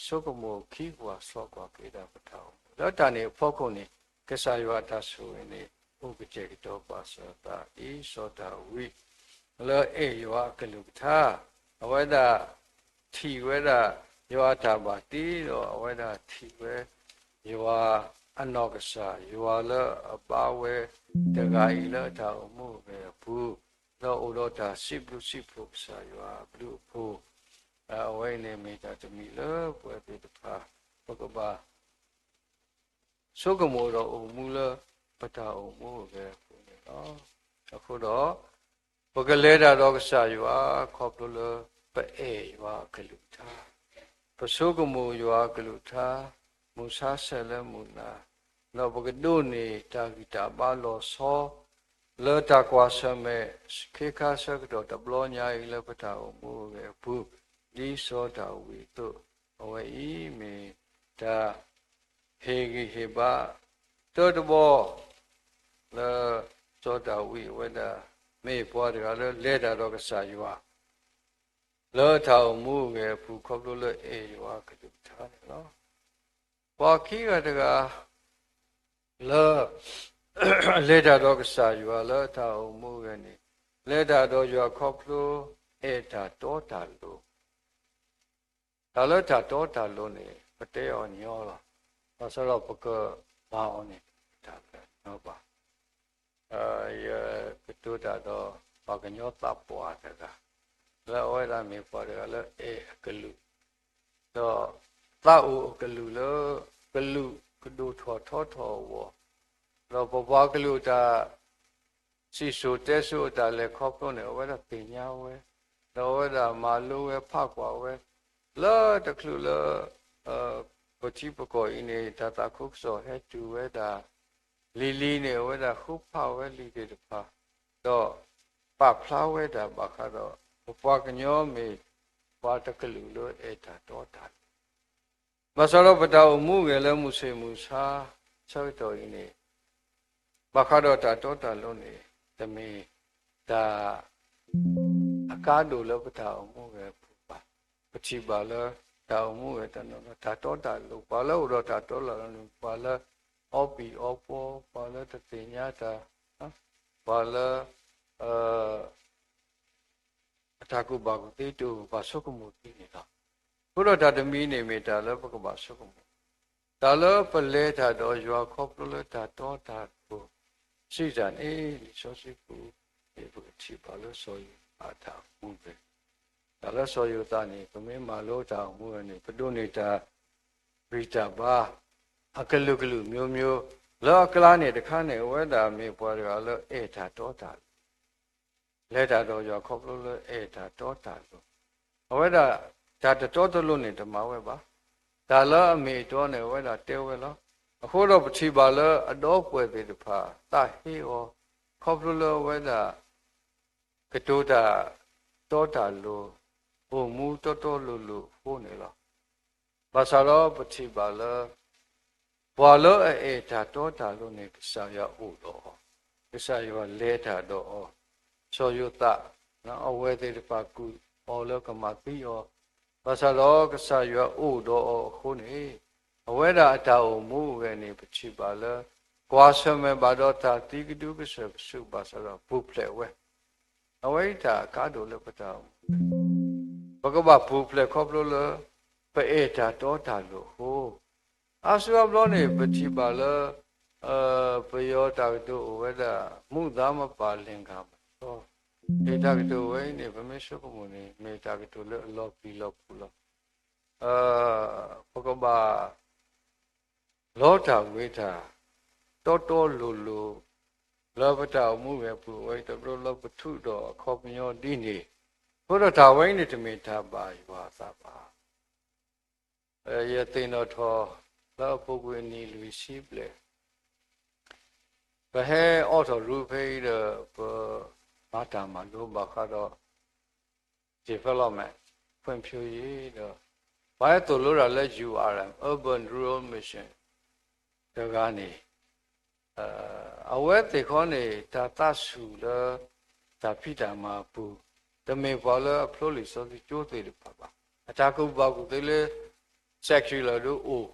သုကမောခိကွာဆောကွာကေတာပတောင်လောတန်နေဖောက်ခုန်နေကဆာယောတာဆိုရင်နေဥပကျေတော့ပါသောတာဤသောတာဝိလောယောကလုထာအဝဒထီဝဒယောတာပါတီတော့အဝဒထီဝဲယောအနောကဆာယောလအပါဝဲတဂိုင်လတာအမှုပဲဘူးတော့ဥဒတာစိပလူစိဖုဆာယောဘလူဘူးအဝဲနေမိတာတမီလပွဲပြတဖာဘကပါသုကမောတော့အမှုလပတာအမှုပဲဘူးနော်အခုတော့ဘကလဲတာတော့ကဆာယောခေါပလပဲယောကလူတာပစုကမူယောကလုထာမူဆာဆလမူနာနောဘကဒုနေတာဂီတာဘာလောသောလောတာကွာဆမေခေခါဆကတော့တဘလောညာဤလပတာအမှုပဲဘူးဒီသောတာဝီတုအဝေဤမေတာဟေဂိဟေဘာတောတဘောလောသောတာဝီဝဒမေပွားတကလည်းလဲတာတော့ကဆာယောလောထောင်မှုငယ်ဖူခေါပလို့လေအေယောကတုထားတယ်နော်ဘာခိကတကလောလေတာတော့ကစားယူလောထောင်မှုငယ်နေလေတာတော့ယောခေါပလို့အေတာတောတာလို့ဒါလောတာတောတာလို့နေပတဲအောင်ညောလားဘာဆိုတော့ပကဘာအောင်နေတာပဲနော်ပါကတုတာတော့ဘာကညောတပ်ပွားတကလောဝဲလာမေပေါ်တယ်လောအေကလူတော့သာဥကလူလောကလူကဒုထောဝလောဘဘကလူတာစီဆိုတဲဆိုတာလေခေါပလို့နေဝဲတာပညာဝဲတော့ဝဲတာမာလိုဝဲဖကွာဝဲလောတကလူလောပတိပကိုအင်းနေတာတာခုဆိုဟဲတူဝဲတာလီလီနေဝဲတာခုဖဝဲလီတဲ့ဖာတော့ပဖလာဝဲတာဘာခါတော့ပွားကညောမေပွားတကလူလို့အေတာတော်တာမဆရောပတောင်မှုငယ်လည်းမှုစေမှုစာဆောက်တော်ရင်နေဘာခါတော့တာတော်တာလုံးနေတမီဒါအကားတို့လည်းပတောင်မှုငယ်ပါပချိပါလားတောင်မှုငယ်တနော်ဒါတော်တာလို့ဘာလို့တော့တာတော်လာလို့ဘာလဲအော်ပီအော်ပေါ်ဘာလဲတတင်ညာတာဘာလဲတာကုဘာကုတေတုဘာဆုကမှုတိနေတာဘုရောဓတမီနေမိတာလပကဘာဆုကမှုတာလပလေတာတော့ယောခေါပလတာတော့တာကိုစိတ်ဓာတ်အေးဆိုစီကူဒီဘုတိဘာလို့ဆိုရအာတာမှုပဲဒါလည်းဆိုရတာနေကမေမာလို့တောင်မှုနေပတုနေတာဝိတာဘာအကလုကလုမျိုးမျိုးလောကလာနေတခါနေဝဲတာမေပွားရလို့အေတာတော့တာလဲတာတော့ရောခေါပလို့အေတာတော့တာလို့အဝဲတာဒါတော်တော်လို့နေဓမ္မဝဲပါဒါလည်းအမေတော်နေဝဲတာတဲဝဲလို့အခုတော့ပတိပါလို့အတော်ပွဲသေးတဖာတာဟေရောခေါပလို့ဝဲတာကတုတာတောတာလို့ဘုံမူတော်တော်လို့ဟိုးနေလို့ဘာသာတော့ပတိပါလို့ဘာလို့အေတာတောတာလို့နေကစားရဥတော်ကစားရလဲတာတော့ဆိုယတာနော်အဝဲသေးတပါကူအော်လောကမတိယောဘာသာတော့ကစားရဥတော်ခုနေအဝဲတာအတာအမှုပဲနေပချိပါလားကွာဆမဲဘာတော့တာတိကတုကဆစုဘာသာတော့ဘုဖလက်ဝဲ အဝိဒါကားတို့လည်းပတောင်ဘဂဝါဘူဖလက်ခေါပလို့လပေတာတောတာလို့ဟိုအဆူဘလောနေပတိပါလပယောတာတို့ဝဒမှုသားမပါလင်္ကာမသောဒေတာတို့ဝိနေဗမေရှုကမုန်နေမေတာတို့လည်းအလောပြီးလောပူလောဘဂဝါလောတာဝိတာတောတောလူလူလောဘတာမှုပဲပူဝိတဘလောပထုတော်ခေါပညောဒီနေဘုရားတာဝိနေတမေတာပါရွာသပါယသိနောထောလောပုဂ္ဂိုလ်နီလူရှိပလေဘဟဲအော်တော်ရူဖေးတဲ့ဘာတာမလို့ဘာခတော့ development ဖွံ့ဖြိုးရေးတော့ဘာတော်လို့ရလဲ URM Urban Rural Mission ဒါကနေအဝဲတေခေါနေတာတဆူလားဒါဖိတာမှာပူတမေဘောလအဖလို့လီစောကျိုးသေးတယ်ပါအတာကုဘောကုသေးလေ secular တို့အို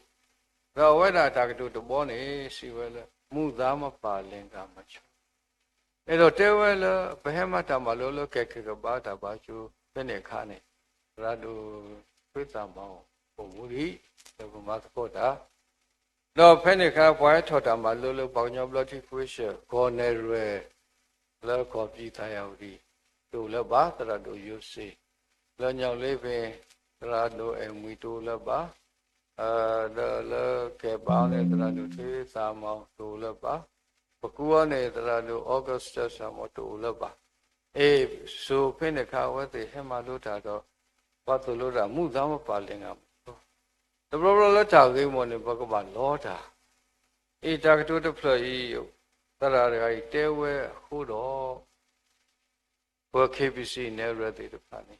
တော့ဝဲတာတာကတို့တဘောနေစီဝဲလဲမှုသားမပါလင်္ကာမချောအဲ့တော့တဲဝဲလဲဘဟမတာမလို့လို့ကဲကဲကဘာတာဘာချူပြနေခါနေရာတို့ပြစ်တာမောင်းပုံမူရီဒီကမှာတော့တာတော့ဖဲနေခါပွားထော်တာမလို့လို့ပေါညောဘလတိခွေးရှေခေါ်နေရဲလဲခေါ်ပြီးသားရောက်ဒီတို့လဲပါတရတို့ယူစီလဲညောင်လေးပင်တရတို့အမွေတို့လဲပါဒါလဲကဲပါနေတရတို့သေးစာမောင်းတို့လဲပါပကူကနေတရတို့ဩဂတ်စတစာမောင်းတို့လဲပါအေးဆိုဖဲနေခါဝဲတဲ့ဟဲမလို့တာတော့ဘာတို့လို့တာမှုသားမပါလင်ကတဘရလတာကိမောနေဘကဘာလောတာအေတာကတုတဖလီယတရရတဲဝဲဟိုတော့ဘ KBC နဲ့ရတဲ့တဖာနေ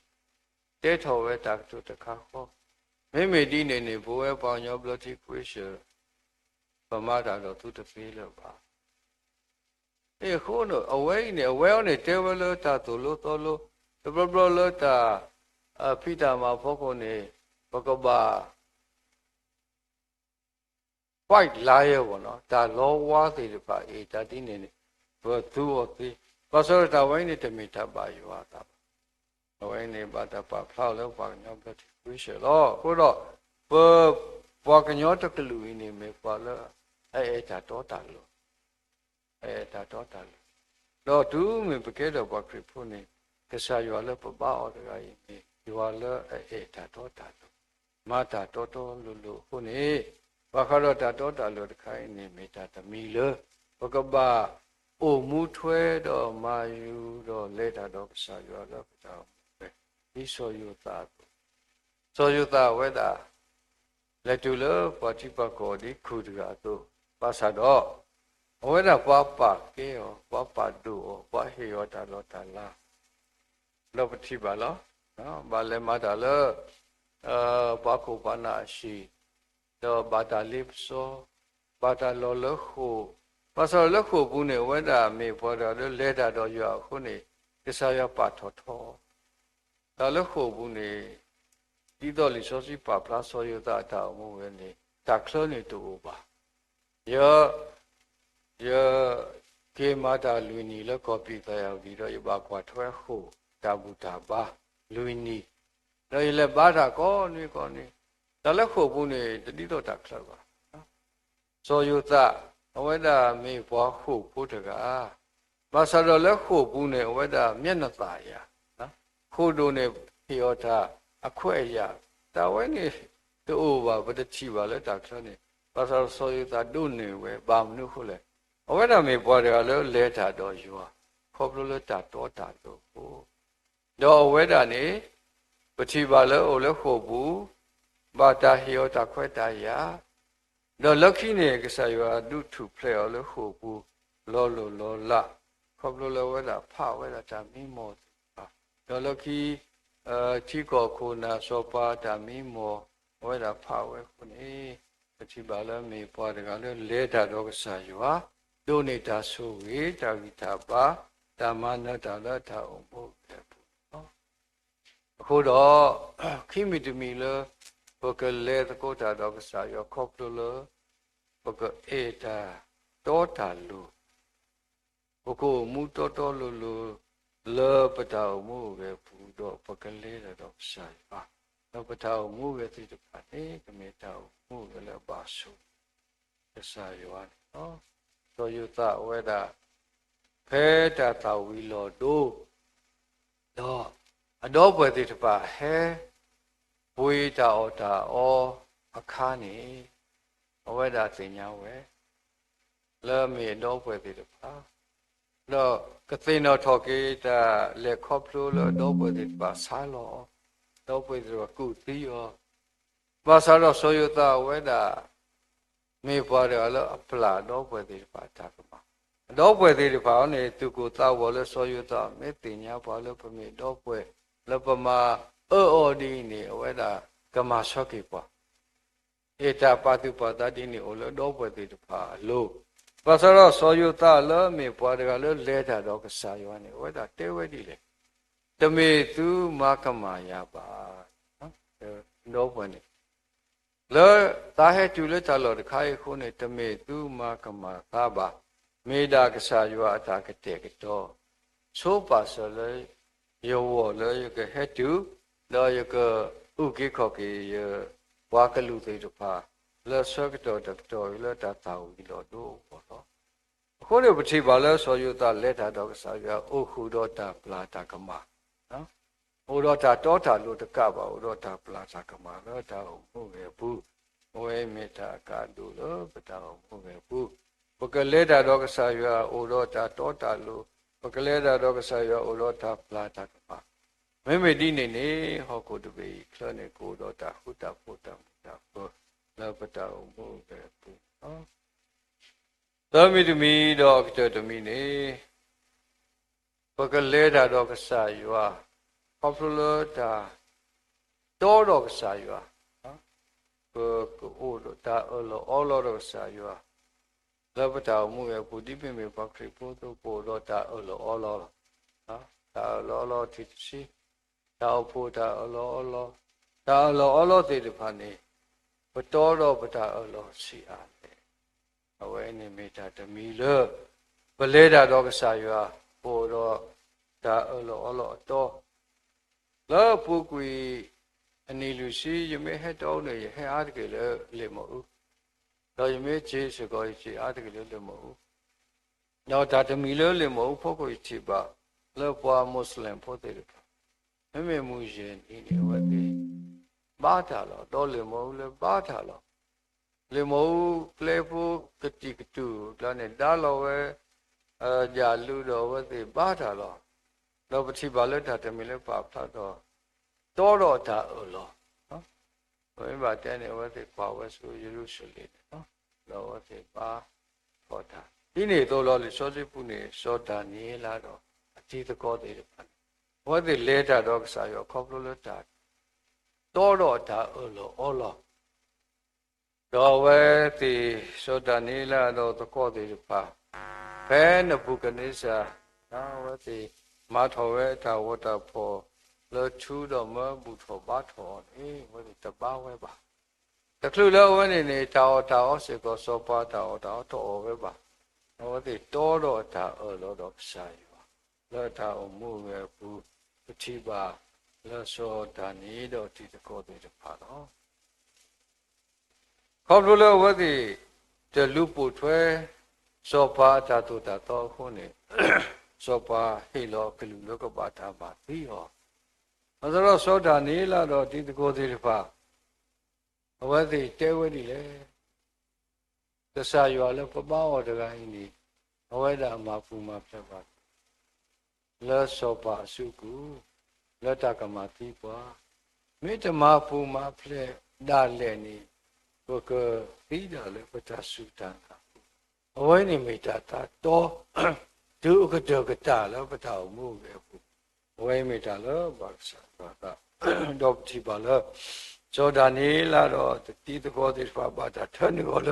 တဲထော်ဝဲတာကတုတခါဟောမိမိဒီနေနေဘဝပေါညောဘလတိခွေးရှပမာတာတော့သူတဖေးလို့ပါအေခိုးတော့အဝဲနေအဝဲနေတဲဝဲလို့တာသူလို့တော်လို့တဘရလတာဖိတာမှာဖို့ကိုနေဘကဘာ white လာရဲဘောနော်ဒါလောဝါသေးတယ်ပါအေဒါတိနေနေဘသူ့အသေးဘာဆိုတော့ဝိုင်းနေတမီထပ်ပါယူတာဝိုင်းနေပါတပါဖောက်လို့ပါညောဘတ်ဝိရှေလောဟိုတော့ဘောကညောတကလူနေမေပါလားအဲဒါတော့တာလို့ဒါတော့တာလို့တော့သူမေပကဲတော့ဘာခရဖို့နေကစားရွာလဲပပအော်တကကြီးနေရွာလဲဒါတော့တာလို့မာတာတော်တော်လို့ဟိုနေဘာခရတာတောတာလို့တခိုင်းနေမိတာတမီလဘကဘာအိုမူထွဲတော့မာယူတော့လဲတာတော့ပစာရောတော့တော့ပဲဒီဆိုယူတာဆိုယူတာဝဲတာလက်တူလို့ပါတိပကောဒီခုတရာတော့ပါစာတော့ဝဲတာပါပါကေရောပါပါဒူပါဟေရောတာလို့တာလားလောပတိပါလားနော်ဘာလဲမတာလို့ပါကိုပါနာရှိတော့ဘာတာလိပစောဘာတာလောလခုဘာစောလခုဘူးနေဝဒမေဘောတော်လဲတာတော့ရခုနေကိစ္စရပါထောထောဒါလခုဘူးနေဒီတော့လီစောစီပါပလာစောယတာတာမှုဝဲနေတာခလနေတူပါယောကေမာတာလူနီလကောပီတရားဒီတော့ရပါကွာထွဲခုတာဘူတာပါလူနီတော့ရလဲပါတာကောနေကောနေဒါလည်းခုဘူးနေတတိတော့တာခလပါနော်စောယသအဝိဒမေဘွားခုဘုဒ္ဓကဘာသာတော်လည်းခုဘူးနေအဝိဒမျက်နှာသာရနော်ခုတို့နေဖေယောတာအခွဲ့ရတာဝဲနေတို့ဘာပတတိပါလဲတာခလနေဘာသာစောယသတို့နေဝဲဘာမနုခုလဲအဝိဒမေဘွားတွေကလည်းလဲတာတော့ယူဟာခေါပလို့လဲတာတော့တာတော့ဟိုတော့အဝိဒနေပတိပါလဲဟိုလဲခုဘူးဘာတာဟီယောတာခွဲတာရတော့လက္ခိနေကစားရဒုထုဖလေော်လို့ဟိုဘူးလောလောလာခေါပလို့လဲဝဲတာဖဝဲတာတာမိမောတော့လက္ခိချီကောခုနာစောပါတာမိမောဝဲတာဖဝဲခုနေပတိပါလဲမေပွားတကလည်းလဲတာတော့ကစားရဒုနေတာဆိုဝေတာဝိတာပါဓမ္မနတလထာအဘုတဲ့နော်အခုတော့ခိမိတမီလဲဘကလေတကိုတာတော့ကစားရခေါပလို့ဘကအေတာတောတာလူဘကိုမူတော်တော်လူ le patau mu ge pu do pakale da do sai ba le patau mu ge ti de pa ne ke me tau mu ge le ba su ke sai yo no so yu ta we da phe ta ta wi lo do do ado pwe ti de pa he pui ta o akha ni we da tin nya we le me do pwe ti de pa lo cái tin nó thọ cái ta lệ khóc luôn là đâu bởi vì bà sai lo đâu bởi vì bà cụ tí rồi bà sai lo số yêu ta với đã mi bà được là appla đâu bởi vì bà ta mà đâu bởi vì bà này từ cụ ta vào là số yêu ta mấy tiền nhà bà là bà mi đâu bởi là bà mà đi nè với đã cái mà sao kịp bà ta bà tu bà ta đi nè là đâu bởi vì bà luôn bà sao đó số yêu ta là mi bà được là lệ ta đó cái sai rồi này với đã tiêu với đi lên tớ mi tu mà cái mà ya bà đâu bởi này lỡ ta hết chú lỡ ta lỡ khai khôn này tớ mi tu mà cái mà ta bà mi đã cái sai rồi ta cái tệ cái đó số bà sao lỡ yêu lỡ cái hết chú lỡ cái cái khó cái qua cái lưu thế được bà lỡ số cái đó được rồi lỡ ta tàu đi lỡ đâu đó khối này bычи bà lỡ số yêu ta lệ ta đó cái sai rồi khu đó ta là ta cái mà đó ta đó ta lưu được cả bảo đó ta là ta cái mà đó ta mua về bu mua mấy ta cả đủ lỡ ta mua về bu bậc lệ ta đó cái sai rồi đó ta đó ta lưu bậc lệ ta đó cái sai rồi đó ta là ta cái mà mấy đi này họ có được về cho nên cô đó ta hút ta là bắt đầu mua về bu đó mi đó cái đó mi này bậc lệ ta đó cái sai rồi học rồi ta đó đó cái sai rồi cái ta ở lo đó cái sai rồi là bắt đầu mua về bu đi bên bậc thầy bu đó ta ở lo ta lo thì gì ta phụ ta ở lo thì được phản này bắt đầu đó bắt đầu ở lo xí à ở đây này mình ta mi lơ bây giờ đó cái sai rồi phụ đó ta ở lo đó lỡ phụ quỳ anh ấy lưu sĩ như mấy hết đó này hết ăn cái lỡ mẫu rồi mấy chị sẽ gọi chị ăn cái lỡ mẫu nhau ta mi lỡ mẫu phụ quỳ chị bà lỡ qua Muslim phụ thì được mấy mùi gì này vậy thì ba thà lo đó lỡ ba thà lo mẫu lỡ phụ cái gì cái tu là này đã lo về giả lưu đó vậy thì ba thà lo đó bữa chị bà lỡ thà mi lỡ pháp thà đó đó thà ở lo vậy bà tên này vậy thì bảo vệ sự Jerusalem đó vậy thì ba có thà đi này tôi lo thì số gì phụ này số đàn này là đó chỉ có có thể được vậy thì lệ ta đó cái sao khóc lỡ ta đó ta ở lo đó vậy thì số đàn này là đó tôi có thể được pa bé nó phụ cái này sao đó vậy thì mà thôi ta vậy ta po lỡ chú đó mà bút thọ ba thọ ấy vậy thì ta bao vậy bà ta cứ lỡ vậy này tao sẽ có số pa tao thọ vậy bà vậy thì đó ta ở đó sai lỡ tao mua về bu chỉ bà lỡ số đàn này đó thì có thể được phá đó không lỡ vậy thì từ lúc bút thuê số pa ta to không này số pa hay lo cái lúc có bà ta bà tí ho mà đó số đàn này là đó thì có thể được phá vậy thì tiêu vậy đi lên cái sao vậy là có bao được cái này vậy là mà phụ mà phải bà lỡ số pa su cú lỡ ta cái mà tí quá mấy cái mà phụ mà phải đa lên này có cái tí đó là phải ta su tan vậy này mấy ta to từ cái ta là phải thảo mua về phụ vậy mấy ta là bác sĩ ta đọc thì bảo là cho đàn ấy là đó tí có thể phải ta thân gọi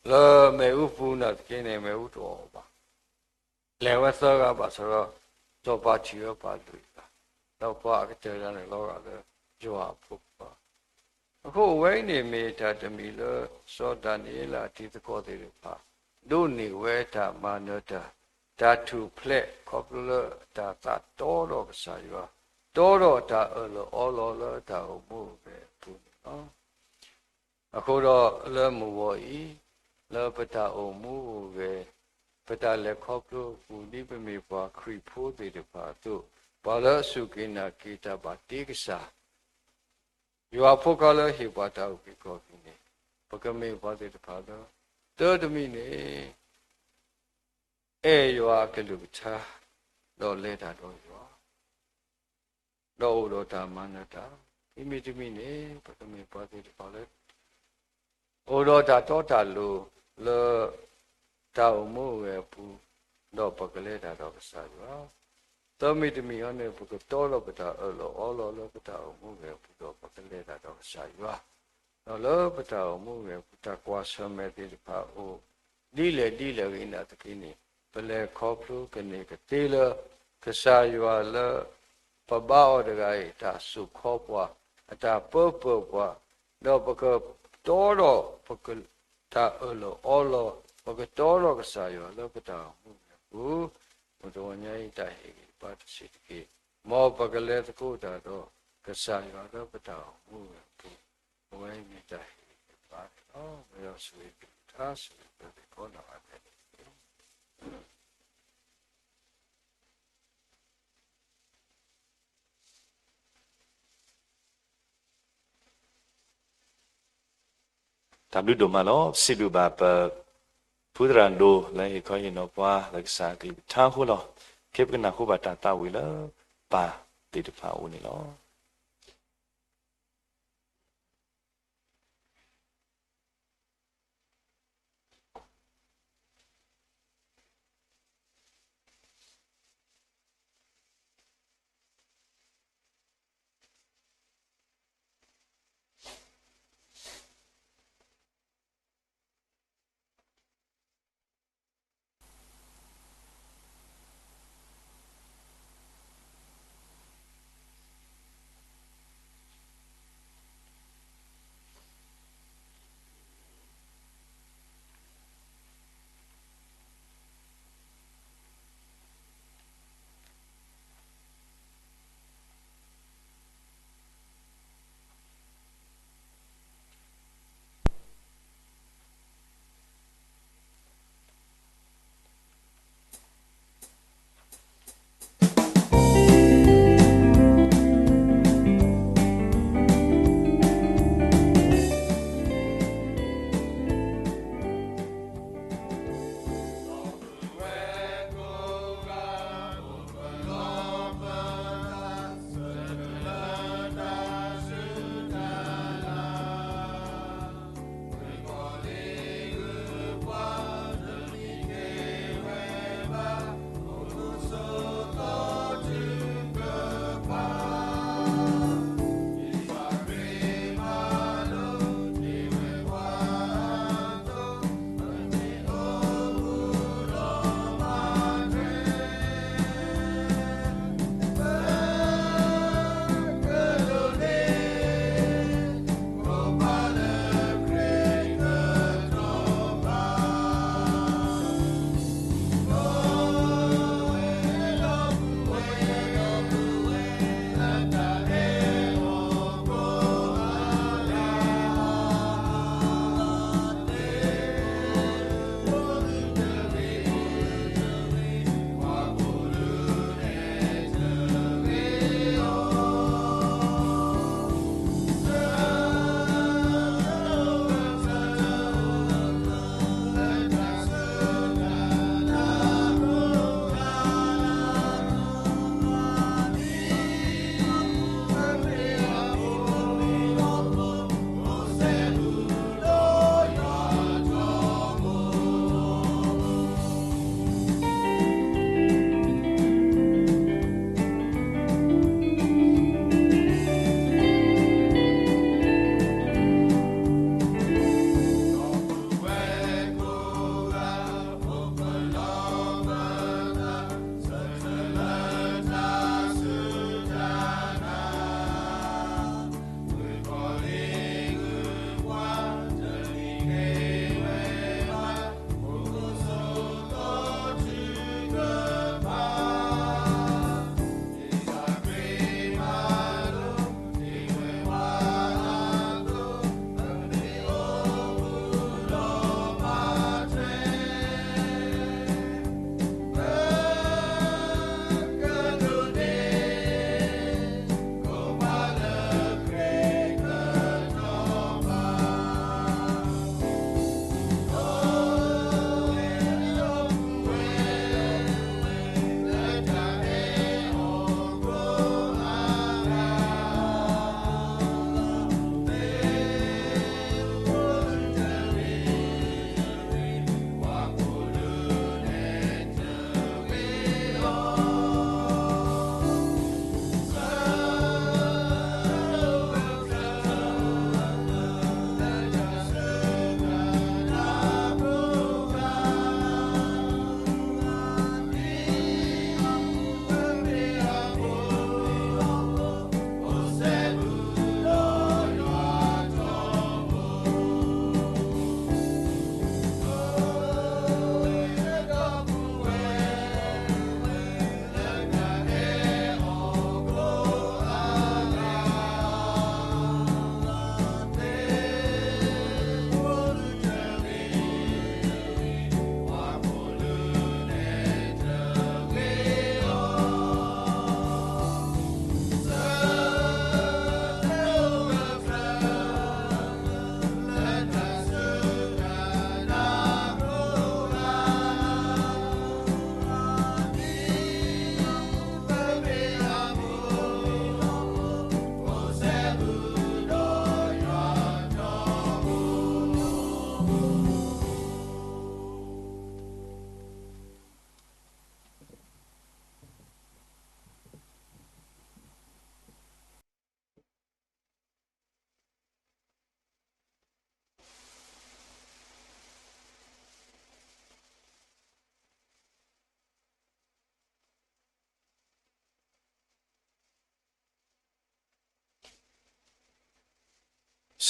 là mấy phụ nữ cái này mấy phụ bà lẽ vậy sao các bà sao cho bà chịu bà đuổi đâu bà cái trời này lo là cho phụ bà cô vậy này mấy ta mi là số đàn ấy là tí có thể được bà đôi nhiều vậy ta mà nữa ta ဒါထူဖလက်ခေါပလဒါတာတော်တော့ကစားရွာတော်တော့ဒါအော်လောလောဒါအမှုပဲပူနော်အခုတော့လဲမူဝဤလဲပတာအမှုပဲပတာလက်ခေါပလို့ပူဒီပမေပွားခရီဖိုးတဲ့တပါတို့ဘာလို့စုကိနာကိတာပါတိကစားရွာဖို့ကလည်းဟိပါတာကိုကောပြီနေပကမေပါတဲ့တပါတော့တော်တမိနေရွာကလူချာတော့လဲတာတော့ရွာတော့တာမနတာမိမိတမိနေပကမေပါတဲ့တပါလဲဩတော့တာတော့တာလို့လောတာအမှုပဲပူတော့ပကလဲတာတော့စားရွာတော်မိတမိဟောနေပုကတော့လို့ပတာအော်လောပတာအမှုပဲပူတော့ပကလဲတာတော့စားရွာတော့လောပတာအမှုပဲပူတာကွာဆမဲတဲ့တပါအိုဒီလေရင်းတာတကိနေပလဲခေါပလို့ကနေကတေလကစားရွာလပပောတကဲတာစုခေါပွားအတာပုပ်ပွားတော့ပကတော်ပကတာအော်လောပကတော်ကစားရွာလပတာမှုဘူးဘုဒ္ဓဝညိတိုင်ပါတစီကေမောပကလေတကုတာတော့ကစားရွာလပတာမှုဘူးဘဝမိတိုင်ပါတော့မရဆွေထားဆွေပဲခေါ်လာတယ်တမ်လူတို့မလောစီလူဘာပဖူဒရန်ဒိုလဲခေါ်ရင်တော့ပွားလက်စားကလေးထားခုလောခေပကနာခုဘာတာဝီလာပါတိတဖာဦးနေလော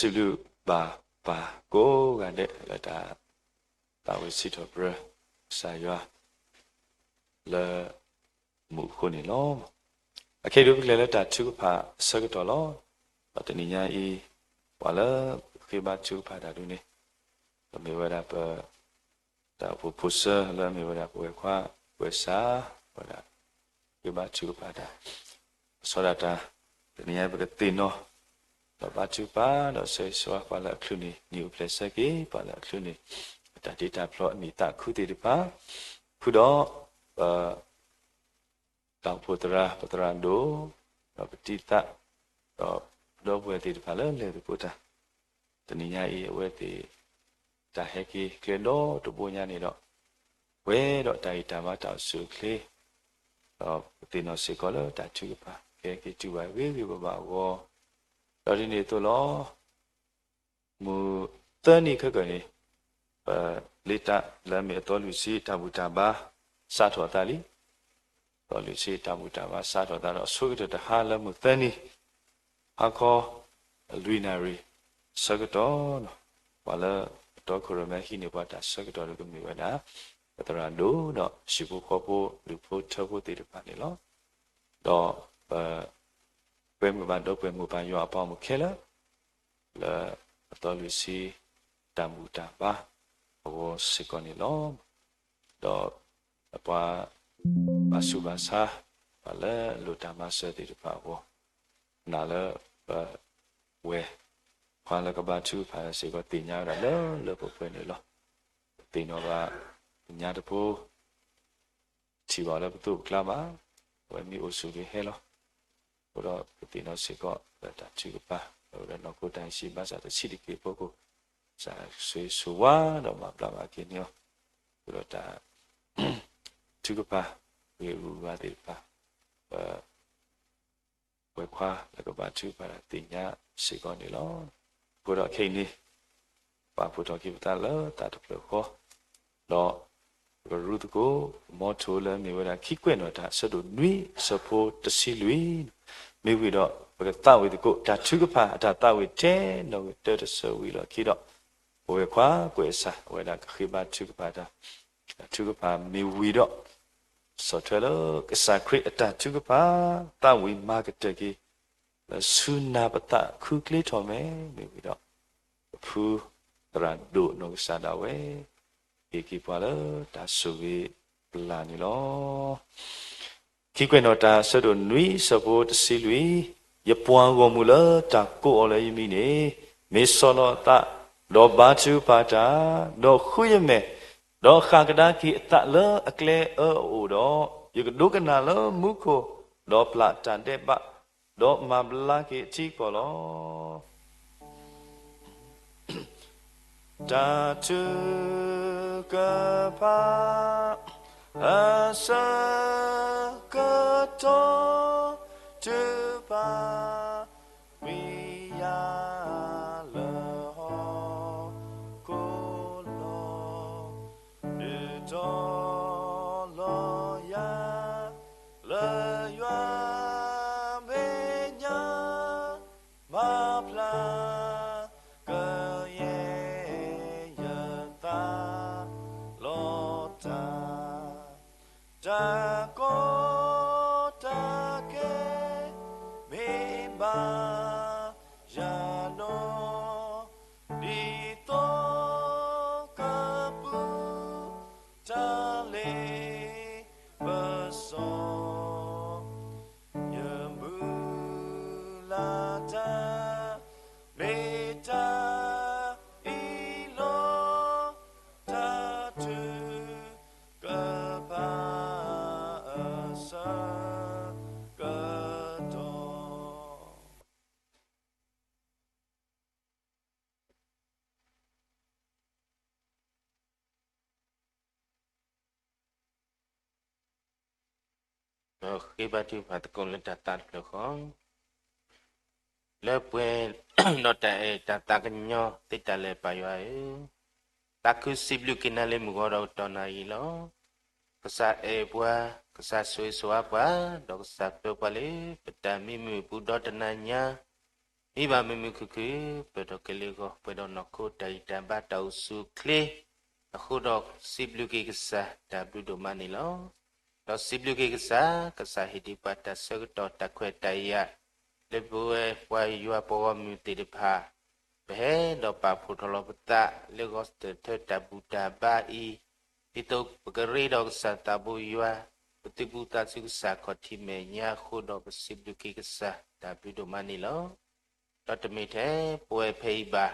စီလူပါကိုကတဲ့လက်တာဝစီတော်ဘရဆာရွာလေမှုခုန်လောအခေတို့လည်းလက်တာသူဖာစကတော့လောတနည်းညာဤဝါလာခေဘသူဖာတာဒုနေမေဝရပတာပူဆာလာမေဝရပဝဲခွာဝဲစာဝါလာခေဘသူဖာတာဆောရတာတနည်းညာပကတိနောတော့ဘာသူပါတော့ဆေဆွာပါလာခလူနေညူပလက်စကေပါလာခလူနေတာ data plot မိတာခုတိတပါခုတော့တောင်ပတရာဒိုပတိတတော့ဘဝတိတပါလဲလေပုတာတနည်းညာဤအဝဲတိတာဟက်ကီကဲတော့တပူညာနေတော့ဝဲတော့တာဤတာမတောက်စုကလေးတော့တင်တော့စေကောလတာချူပါကဲကီချူပါဝေးပါဝေါ်တော်ဒီနေတော့လောမူတန်နိခကနေလေတာလမ်းမြေတော်လူစီတဘူတာပါစာထောတာလီတော်လူစီတဘူတာပါစာထောတာတော့ဆုရတဲ့ဟာလမှုတန်နိအခုလူနာရီစကတော့ဘာလဲတော့ခရမဲခိနေပါတာစကတော့ကမြဝတာပတရာဒိုတော့ရှိဖို့ခေါ်ဖို့လူဖို့ထဖို့တည်တယ်ပါနေလောတော့ပွဲမဘာတော့ပွဲမဘာရောအပေါင်းမခဲလားလာတော်လူစီတဘူတာပါဘောစကနေလောတော့အပွားဘာစုဘာစာဘာလဲလူတမဆတဲ့တပါဘောနာလဲဝဲခွာလကဘာသူဖာစေကတင်ညာရလဲလို့ပွဲနေလောတင်တော့ကညာတပိုးချီပါလဲဘသူကလာပါဝဲမီအိုဆူကြီးဟဲလောတော့တင်တော့စေကတာချီပါတော့ကိုတိုင်ရှိပါစားတဲ့စီဒီကေပိုကိုစာဆွေဆွာတော့မပလာပါခင်ရောတော့တာသူကပါဝေဦးပါတဲ့ပါဝေခွာလည်းကပါသူပါတင်ညာစေကနေလောကိုတော့ခိနေပါဖို့တော့ကိပတာလောတာတပလို့ခေါ်တော့ရူတကိုမော်ထိုလည်းမြေဝရခိကွဲ့တော့တာဆတ်တို့နွိစဖို့တစီလွီမိဝီတော့ဘကတာဝေတကိုတာသူကပါတာတာဝေတဲတော့တဲတဆဝီလောခိတော့ဝေခွာကွေစာဝေဒါခိဘသူကပါတာသူကပါမိဝီတော့စောထွဲလို့ကစားခရစ်အတာသူကပါတာဝေမာကတကေဆူနာပတာခုကလေးထော်မယ်မိဝီတော့ဖူတရဒိုနောဆာဒဝေဧကိပါလတာဆူဝေပလာနီလောခိကွေနောတာဆဒိုနွိစဘောတစီလွီယပွားကိုမူလတာကိုအလည်းယမိနေမေဆောလောတာလောဘာချူပါတာလောခုယမေလောခါကဒါကိအတလအကလေအိုတော့ယကဒုကနာလမုခိုလောပလာတန်တဲ့ပလောမဘလာကိချီကောလောတာတုကပါအစကတောတုပါဝိယာခေဘတိဖတ်ကုံလက်တတ်လို့ခေါ်လဲပွဲတော့တဲ့တကညောတိတလဲပါရွာတခုစီဘလူကင်းလည်းမကောတော့တော်နိုင်လောကစားပွားကစားဆွေးစွာပွားတော့ကစားတော့ပါလေပတမီမီဘုဒ္ဓတနညာ မိဘမမခုခုဘယ်တော့ကလေးကိုဘယ်တော့နခုတိုင်တန်ပါတောက်စုကလေးအခုတော့စိဘလူကေကစားတဘလူဒမနီလောတော့စိဘလူကေကစားဟီဒီပတ်တဆကတော့တခွဲတိုင်ရလေဘွယ်ပွားရွာပေါ်မြူတီတဖာဘဲတော့ပါဖူထလောပတာလေဂေါစတဲ့တဘူတာဘာအီဒီတော့ပကရီတော့စတာဘူရွာပတိဘူတာစုစာခတိမေညာခုတော့စိဘလူကေကစားတဘလူဒမနီလောတော့တမိတဲ့ပွဲဖေးပါ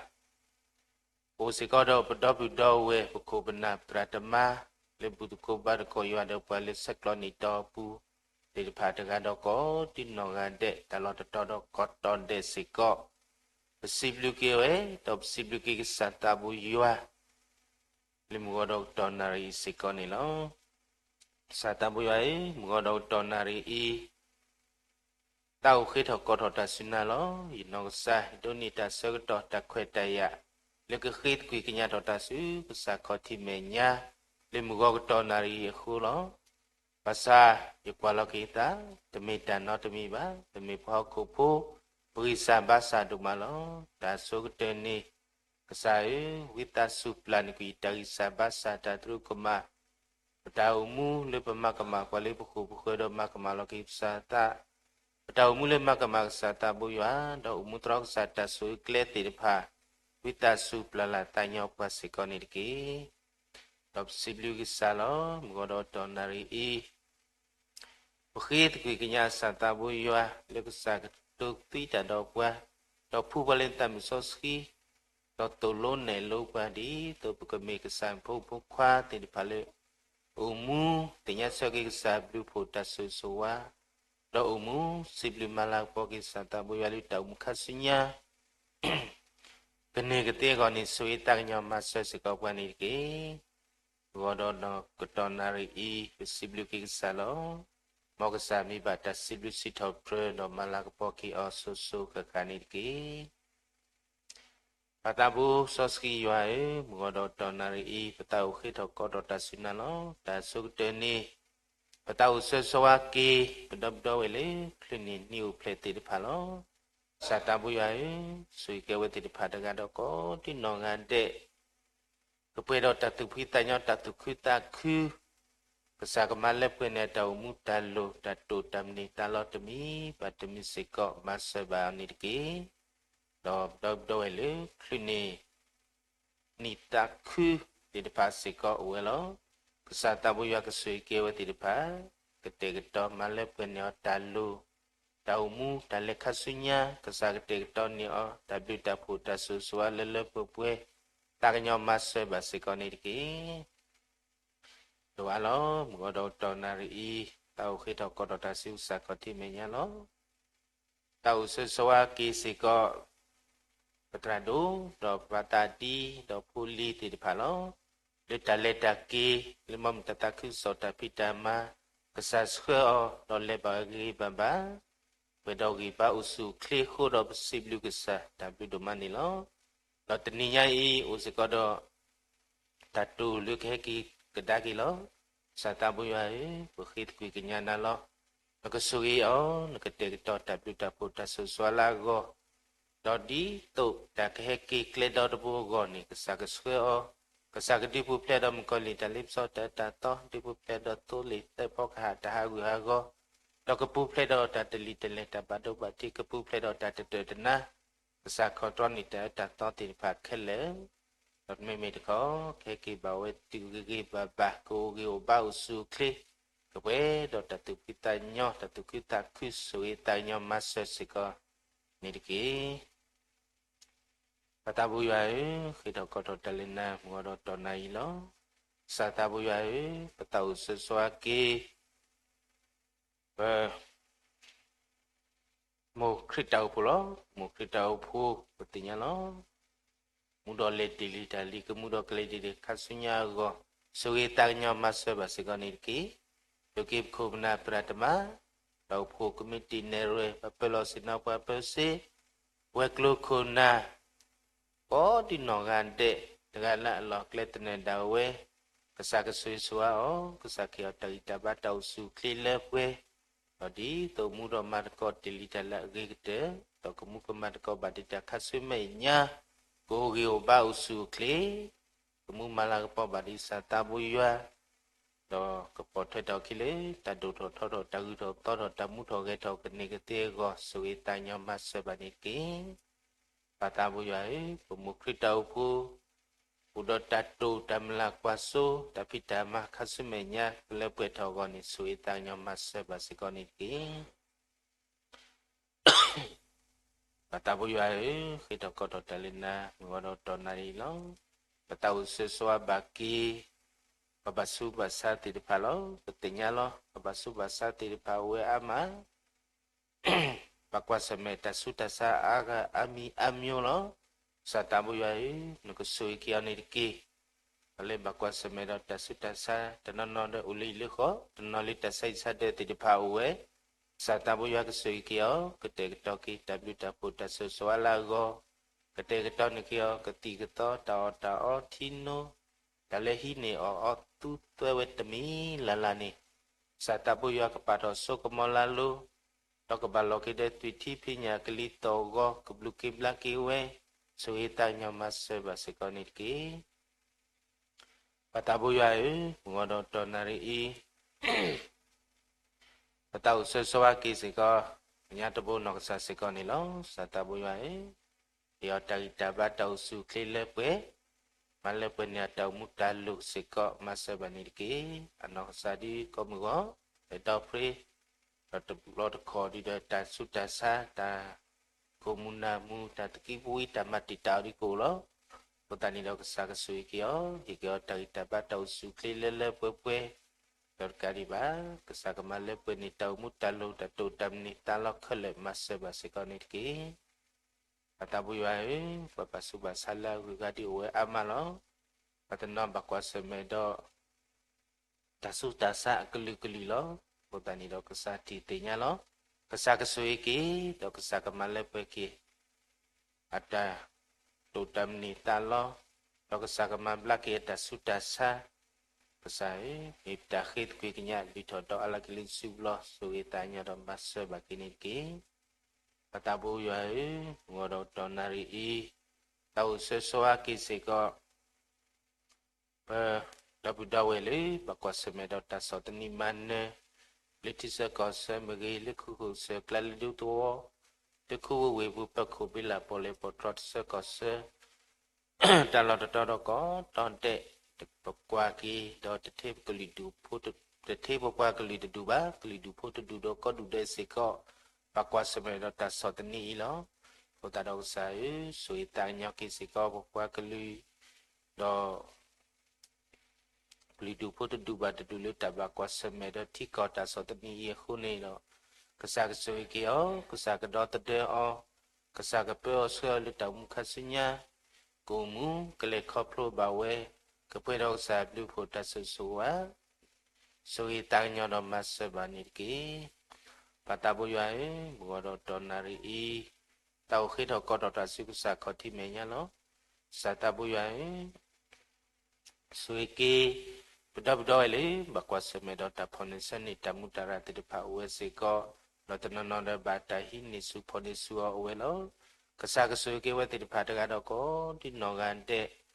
โอสิก็ดอปดอบุดอเวปโคบนาปราตมาเลบุตโคบาดโคยอดปเลสักลอนิตอปูเดพาตกาดอกอตินองกันเดตลอดตอดอกอตอนเดสิกอปสิบลูกเวตบสิบลูกกิสัตตาบุยัวลิมกอดอกตอนนารีสิกอนี่ลอสัตตาบุยัวมกอดอกตอนนารีอีตาอุคิทอกอทอตาสุนาลอยินองซาโดนิตาเซกตอตะเควตายะเลกขีดกุยกิญญาตอตาสุภาษาขอทิเมญาเลมุกอกตอนารีคูลอภาษายกวาลกิตาตเมตานอตมีบาตเมพอคุภูปริสาภาษาดุมาลอตาสุกเตนีภาษาวิตาสุปลานิกุยตาริสาภาษาตาตรุกมาตาอุมูเลปมากมาควาเลปคุปุเคดมากมาลกิภาษาตาตาอุมูเลมากมาภาษาตาบุยาตาอุมูตรอกษาตาสุเคลติรภาวิตาสุปลาลาตายอกปัสสิกอนิกีตบสิบลูกิสาลอมกอดอตอนารีอีบุคีตกุยกิญญาสันตาบุยวะเลกุสากตุกติตาดอกวะดอกผู้บริตามิโซสกีดอกตุโลนเนโลกวะดีตัวปุกเมกสันพุพุควาติดิพาเลอุมูติญญาสกิกสาบลูโพตัสสุสวะดอกอุมูสิบลูมาลาปอกิสันตาบุยวะลิตาอุมคัสญญาကနေကတဲ့ကောနိဆွေတကညမဆွေစကောပနိကေဘောဒနကတနာရီပစီဘလူကိဆာလောမောကဆာမိဘတစီဘလူစီထောထရနမလာကပေါကီအောဆူဆူကခနိကေပတဘူဆောစကီယွာေဘောဒတနာရီပတောက်ခိထောကောဒတဆုနလောတဆုတနေပတောက်ဆွဆွာကေပဒဘဒဝေလေခလနီနီယူပလက်တိဖာလောสัตตาบุยาสุยเกวติภาตกาดอกอตินองกันเดกเปดอตัตุพิตาญอตัตุคุตาคือภาษากมาเลปเนตามุตาโลตัตุตัมนิตาลอตมีปัตมิสิกอมาสบานิเกดอบดอเวเลคลินีนิตาคือติภาสิกอเวลอภาษาตาบุยากสุยเกวติภากเตกตอมาเลปเนอตาโลตาอุมูตาเลขัสุญญากษากเตกตอนนี้ตาบิตาพูตาสุสวาเลเลปุปุเอตากญอมาสบาสิกอนิกีตัวล้อมกอดตอนารีตาอุคิตอกอดตาสิวสักติเมญาล้อตาอุสสวากิสิกอปตราดูดอปตาดีดอพูลีติดิพาล้อเลตาเลตากีเลมอมตตาคุสตาพิตามากษาสเคอดอเลบากีบาบาเวดอกีปาอุสุคลีโคดอสิบลูกษาตาบิดมานิลอลอตนิยาอีอุสกอดอตัตุลูกเฮกีกดากิลอสัตาบุยาบุคิตกุยกิญญานาลอลกสุกีลกเตกตอตาบิตาปุตาสุสวาลาโกดอดีตุตาเฮกีเคลดอตบุโกนิกษากสเคอกษากดิปุเพลดอมกอลิตาลิปซอตตาตอดิปุเพลดอตุลิเตปอกหาตาฮากุฮาโกดอกปูเพลดอตาตลิตเลตาบาดบาติกปูเพลดอตาตเตตนะภาษาคอตรอนิตาตาตอติภาเคเลดอกไม่มีตะขอเคกีบาเวติกีบาบาโกกิโอบาอุสุคลีกเวดอตาตุปิตาญอตาตุกิตาคุสุอิตาญอมาสสิกอนิดกีปตาบุยาคิดอกอตตะเลนะมอดตอนายลอสาตาบุยาปตาอุสสวากีโมคริตาอุปโลโมคริตาอุปูปฏิญญาโลมุดอเลติลิตาลิกมุดอเคลติลิคัสุญญาโกสุเอตาญอมาสบาสิกอนิกีโยกิคุบนาปรัตมาดาอุปูกุมิติเนเรปเปโลสินาปะเปเซเวกลุโคนาโอดินอกันเดตะกะละลอเคลตเนดาเวกษากสุยสวาโอกษาเกียตะอิตาบะตาอุสุคลีเลเวอดีตัวมูดอมาร์กอติลิตาละเกเตป to kumu kumat ko badita kasume nya go gyo ba usu kle kumu mala ko badisa tabu ywa do ko pothe to kile ta do to tho ta gu to ta mu tho ge to kne ke te go sui ta nya ma se ba ni ki pa tabu ywa kumu krita upu udo tatu tamla kwaso tapi dama kasume nya le pwe tho go ni sui ta nya ma se ba si ko ni ki Batabu yai kita koto talina ngono tonari long batau sesuai baki babasu basa ti di palo petinya lo babasu basa ti di pawe ama bakwa semeta suta sa aga ami amyo lo satabu yai nukusui kiani diki ale bakwa semeta ta suta sa tanono de uli liko tanoli ta sai sa de ti di pawe Satabu ya kesui kio, ketika kita bida puta sesuala go, ketika nikio ketika tao tino, dalehini o tu tuwetemi lalani. Satabu ya kepada sokomo lalu, to kebalo kita tuiti pinya kelito go, kebluki blaki we, suitanya mas sebasikoniki. Satabu ya ngono tonari Tahu sesuatu kisah nyata pun nak saksikan ni lo, satabu yai, dia dari dapat tahu sukli lepe, malah punya tahu mutalu sika masa baniki, anak sadi komugo, tahu free, tahu lot kodi dah sudah sah, dah komunamu dah terkibui, dah mati tahu di kulo, petani dah kesah kesui kio, dia dari dapat tahu sukli lepe. Terkali ba kesakemale penitau mutalu datu damni talak khale masa basikoni ki atabu yai papa suba sala gadi we amalo patena bakwa semedo tasu tasa keli lo potani do kesati tinya lo kesak kesui ki do kesakemale peki ada tu damni talo do kesakemale lagi tasu tasa Pesai, ibdakhid kuikinya ditodo ala kilin subloh suwitanya dan masa bakini ki. Katabu yai, ngodo tonari tahu sesuatu kisiko dabu dawele bakwa semedo tasotani mana litisa kose bagi liku se klalidu tuo deku webu peku bila pole potrot se kose dalam dodo ko tonte Pakwa ki do te te kelidu putu te te pakwa kelidu ba kelidu putu do ko do de se ko pakwa seme do ta sotani lo ko ta do sai sui ta nya ki se ko pakwa keli do kelidu putu do ba do lu ta pakwa seme do ti ko ta sotani ye khune lo kasa sui ki o kasa ka do te de o kasa ka pe o so lu ta mu khasinya ko mu kele khoplo ba we Kepada usaha beli foto sesuatu, suri tanya nama sebaniki, patabu yai, buat donari tahu kita kau dota sikusa kau timenya lo, satabu yai, suiki, budak ini, bakwa semedota ponisen ni tamu darah tidak pawe siko, lotenan ada batahi ni suponisua uelo, kesak suiki we tidak pada ada ko di nogante.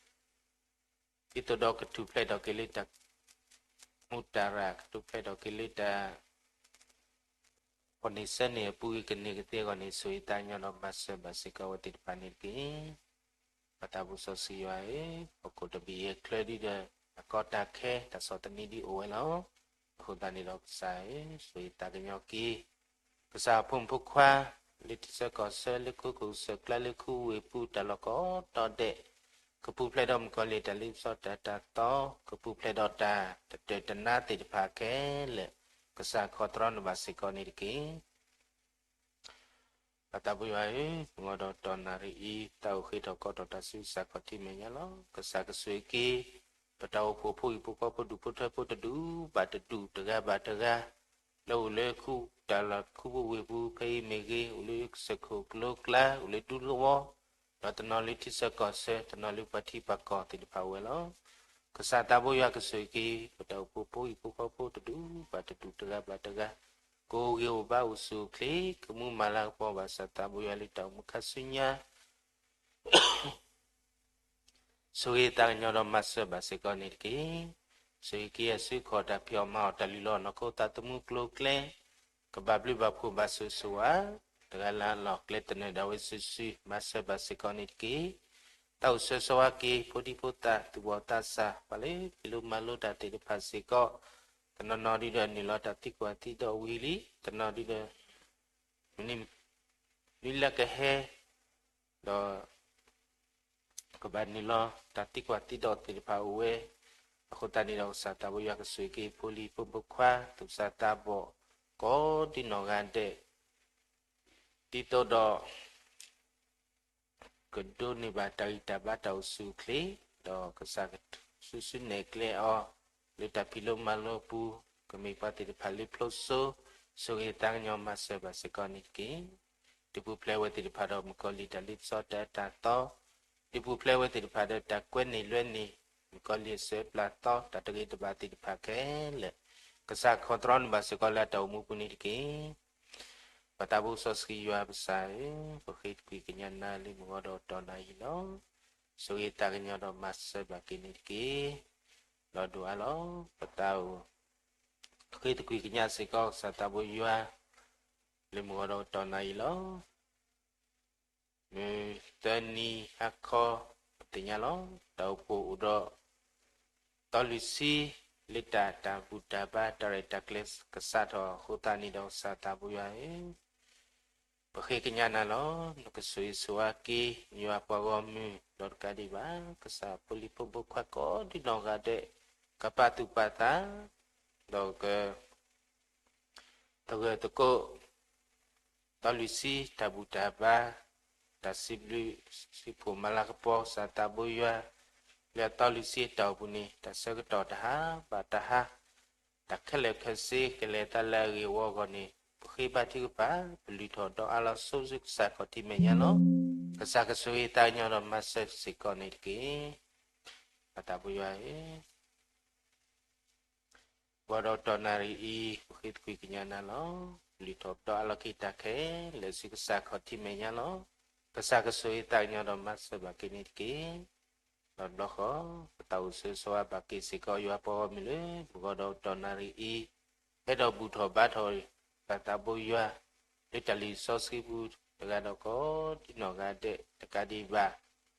Itu dok ketuplay dok kelita mutara ketuplay dok kelita kondisi ni pui kini ketika kondisi suitanya no masa basika wati paniki katabu sosial aku lebih kledi de kota ke tasotani di uelo kutani dok sai suita kenyoki kesa pumpukwa litisa kose liku kuse klaliku wepu taloko tode Kepu pledom kali dalip so data to kepu pledota tetena tidak pakai le kesak kotron basikoni diki kata buyai ngodo tonari tahu kita kodo tasu sakoti menyalo kesak kesuiki tahu popo ibu popo du popo du batadu tega batega lau leku dalaku webu pay megi ule sekho klokla ule duluwo Tenali tisa kose, tenali pati pakau tidak pawelo. Kesatabu ya kesuki, pada upu ibu kapu tedu, pada tutera batega. cô yêu bao su kli cứ mu mà là po ba sa ta bu ya li tao mu khát suy nha suy ta nhỏ đó mà sợ bà sẽ còn ít kì suy kia suy khó đã phiêu màu ta li lo nó cô ta tu mu klo kle cái bà bli bà cô bà su su á từ là lọ kle tên này đâu su su mà sợ bà sẽ còn ít kì tao su su á kì podi pota tu bỏ ta sa bà lấy lu mà lu đã thì bà sẽ có nó đi đến ni lo ta ti qua ti do wili nó đi đến ni là cái he đó cái bạn ni lo ta ti qua ti do ti pa uwe aku tadi dah usah tahu ya ke suiki puli pembukwa tu sa tabo ko di nogade ti to do kedu ni batai tabatau sukli do kesak susu nekle o lita pilo malo pu kami pati di pali ploso so itang nyom masa basekoniki tipu plewe ti pada mukoli dalit so data to tipu plewe ti pada takwen ni luen ni mukoli se plato tatagi debati di pakai le kesak kontrol basekola tau mupuni diki patabu soski yua besai bukit kui kenyana li mengodo dona ino so itang nyodo masa bakini diki lo dua lo petau khi tôi quy cái nhà sẽ có sa ta bôi yoa lên mua đồ tròn này lo tên ni hako từ nhà lo đầu bộ đồ tolusi lita ta buta ba tare takles kesato hutani do sa ta bôi yoa khi cái nhà nào lo nó cái suy suaki yoa pagomi đột cả đi ba kesa polipo bokwa ko di no gade kapatu pata do ke to ko talusi tabutaba tasiblu sipo malakpo sa tabuya le talusi tabuni tasagto daha bataha takhale khasi kele talagi wogoni khi ba thi ba bli tho do ala sozuk sa ko ti me nya no kasa ka sui ta nya no masse sikoni ki tabuya Wado tonari I bukit kui kenyana lo litop do ala kita ke lesi kesak hoti menya lo kesak kesui tanya do mas sebakini ki do ko tau sesuai baki siko yu apa mile wado tonari I edo buto batol kata boya itali soski bu tegado ko dinogade tekadi ba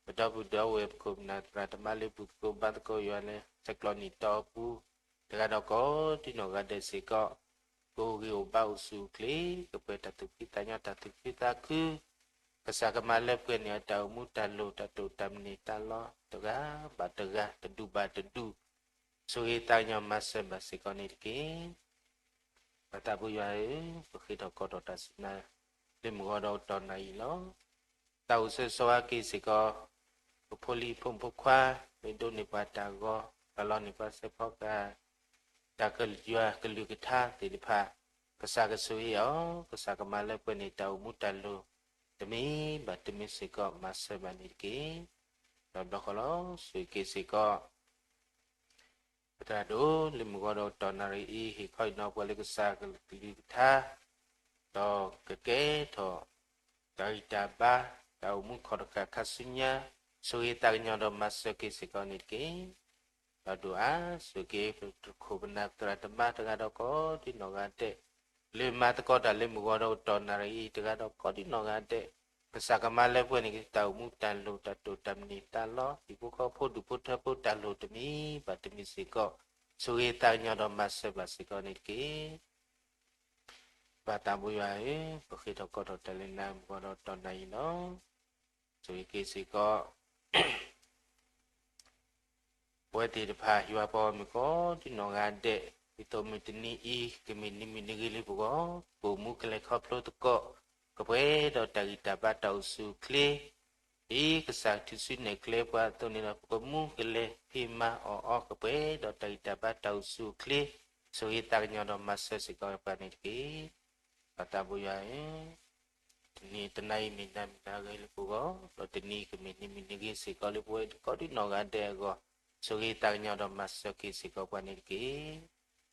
bedo budo web kum na tratamale buku bat ko yane sekloni topu Tegado ko tino gade siko ko rio bau su kli kepe tatu kitanya tatu kita ku kesaka malep ke ni atau mutalo tatu tamni talo tega batega tedu batedu so itanya masa basiko ni ki batabu yae begitu ko dotasna limgodo tonai lo tau sesuaki siko poli pompokwa indo ni patago kalau ni pasepoka takal jua kelu kita tidipa kesaka sui o kesaka male peni tau mutalo demi batemi siko masa baniki dodo kalau sui ki siko betado limugodo tonari I hikoi no pole kesaka kelu kita to keke to dari daba tau mukodoka kasunya sui tagnya do masa ki siko niki doa suki kubna teratema dengan doko di nogade lima teko dalam mugodo tonari dengan doko di nogade kesaka male pun ni tahu mutan lo tatu tamni talo ibu kau podu putra putra lo demi batemi siko suki tanya do masa basiko niki batamu yae begitu kau dalina mugodo tonari no suki siko Wadi depa yua pa miko di nogade ito mitini I kemini minigili bugo bumu kele koplo tuko kepe do dari dapat tau su kle I kesak tisu ne kle pa to ni na bumu kele hima o kepe do dari dapat tau su kle so itarnya do masa siko paniki kata buya ni tenai minam nagil bugo do tini kemini minigi siko le buai ko di nogade go so tanya do masuk ki siko paniki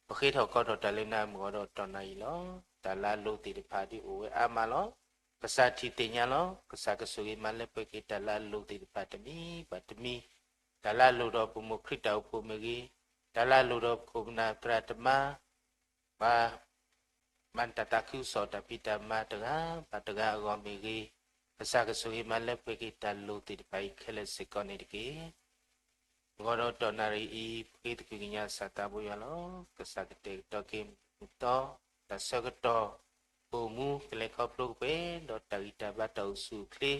begitu ko do dalina mo do tonai lo ta la lo ti de pha di o we a ma lo ka sa thi te nya lo ka sa ka su gi ma le pe ki ta la lo ti de pha tami pa tami ta la lo do pu mo khrit ta pu me gi ta la lo do ko na tra ta ma ba man ta ta khu so ta pi ta ma ta ga pa ta ga go me gi ka sa ka su gi ma le pe ki ta lo ti de pha ke le se ko ni de ki ngoro to na ri I pe ki ki nya sa ta bu ya lo ka sa ka te to ki to ta sa ka to pu mu ke le ko pro pe do ta ri ta ba ta su kle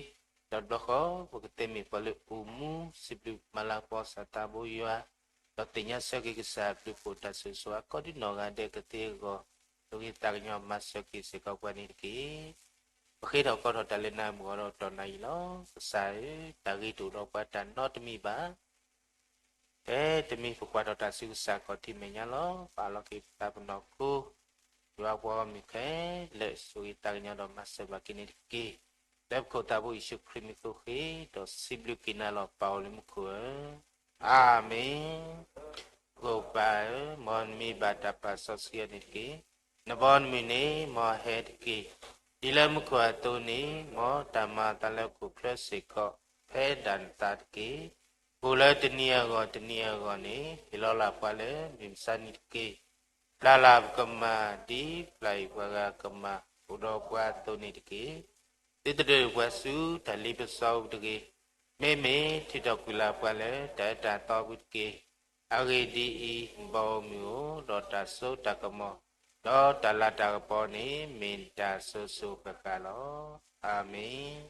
do do ko bu ke te mi pa le pu mu si plu ma la po sa ta bu ya do te nya sa ki sa plu po ta su so ko di no ga de ke te go do ki ta nya ma sa ki se ko kwa ni ki khi đâu có rồi ta lên nam có rồi tròn này nó sai ta ghi tụ đâu qua ta nó tụi mi ba thế tụi mi phục qua đâu ta siêu sa có thì mình nhá nó và lo kịp ta vẫn nó cô và qua mình cái lệ suy ta nhau đâu mà sẽ vào cái kia đẹp cô ta vui sự khi mình cô khi đó sim lưu kia nó bảo lên một cửa amen cô ba mon mi ba ta pa so sia này kia nó bon mi nè mò hết kia đi lên một cửa tu ní mò ta mà ta lên cụ plus sẽ có phê đàn ta kia cô lấy tên nia gọi ní thì lo làm qua lấy mình san đi kia la làm cầm mà đi lại qua cầm mà cô đó qua tu ní kia tiếp từ qua xứ ta li bên sau được kia mê thì đâu cũng làm qua lấy để ta to bút kia agi đi bao miu đó ta số ta cầm đó ta la ta bỏ ní mình ta số số cả lo amen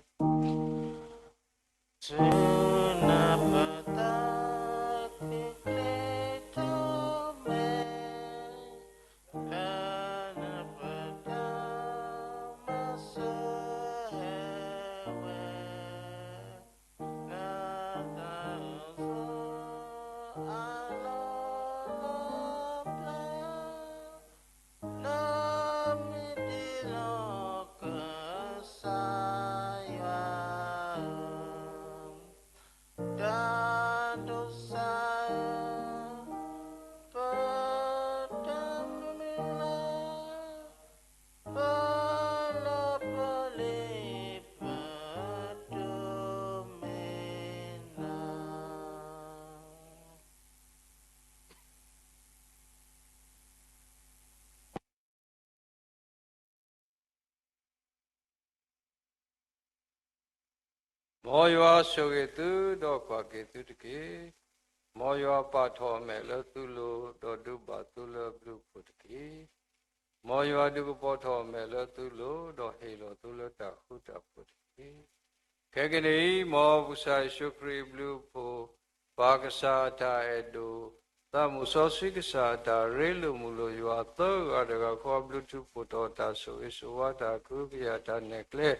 မောယောဆိုကေသူတော့ခွာကေသူတကေမောယောပါထောမဲလသူလိုတော့ဒုပါသူလဘုပုတကေမောယောဒုပထောမဲလသူလိုတော့ဟေလောသူလတဟုတပုတကေခေကနေမောပုစာရှုခရီဘလူဖို့ဘာကစားတာအတူသမုသောစိကစားတာရေလူမူလိုယောသောရတကခေါ်ဘလူတုပုတော်တာဆိုဣဆိုဝတာကုပိယတာနေကလေ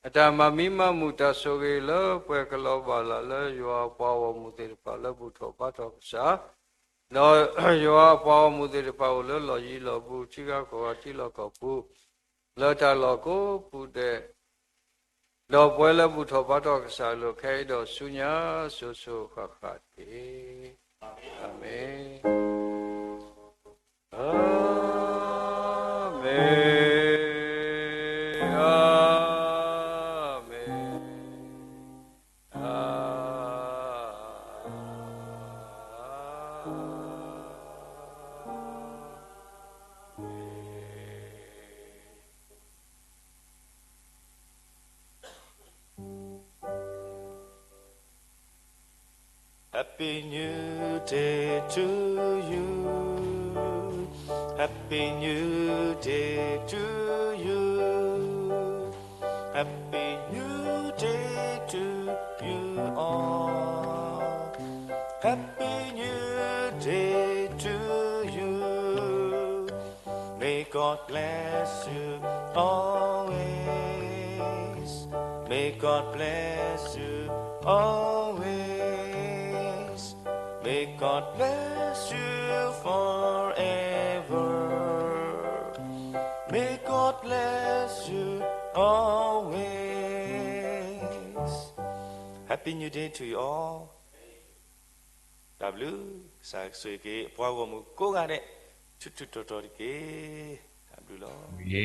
အတမမိမမူတဆိုကေလောပွဲကလောပါလာလေယောပွားဝမှုတေပါလဘုထောပါတော်စာလောယောပွားဝမှုတေပါလောလောကြီးလောဘူးချိကကောတိလောကောဘူးလောတာလောကိုပူတဲ့လောပွဲလဘုထောပါတော်စာလောခဲတော်ဆုညာဆုဆုခခတိအာမင်အာမင်Happy New Day to you. Happy New Day to you. Happy New Day to you all. Happy New Day to you. May God bless you always. May God bless you always. May God bless you forever. May God bless you always. Happy New Day to you all. W စာဆွေကေဘွားကိုမူကိုကတဲ့ချွတ်ချွတ်တော်တော်ကေ လို့လော 예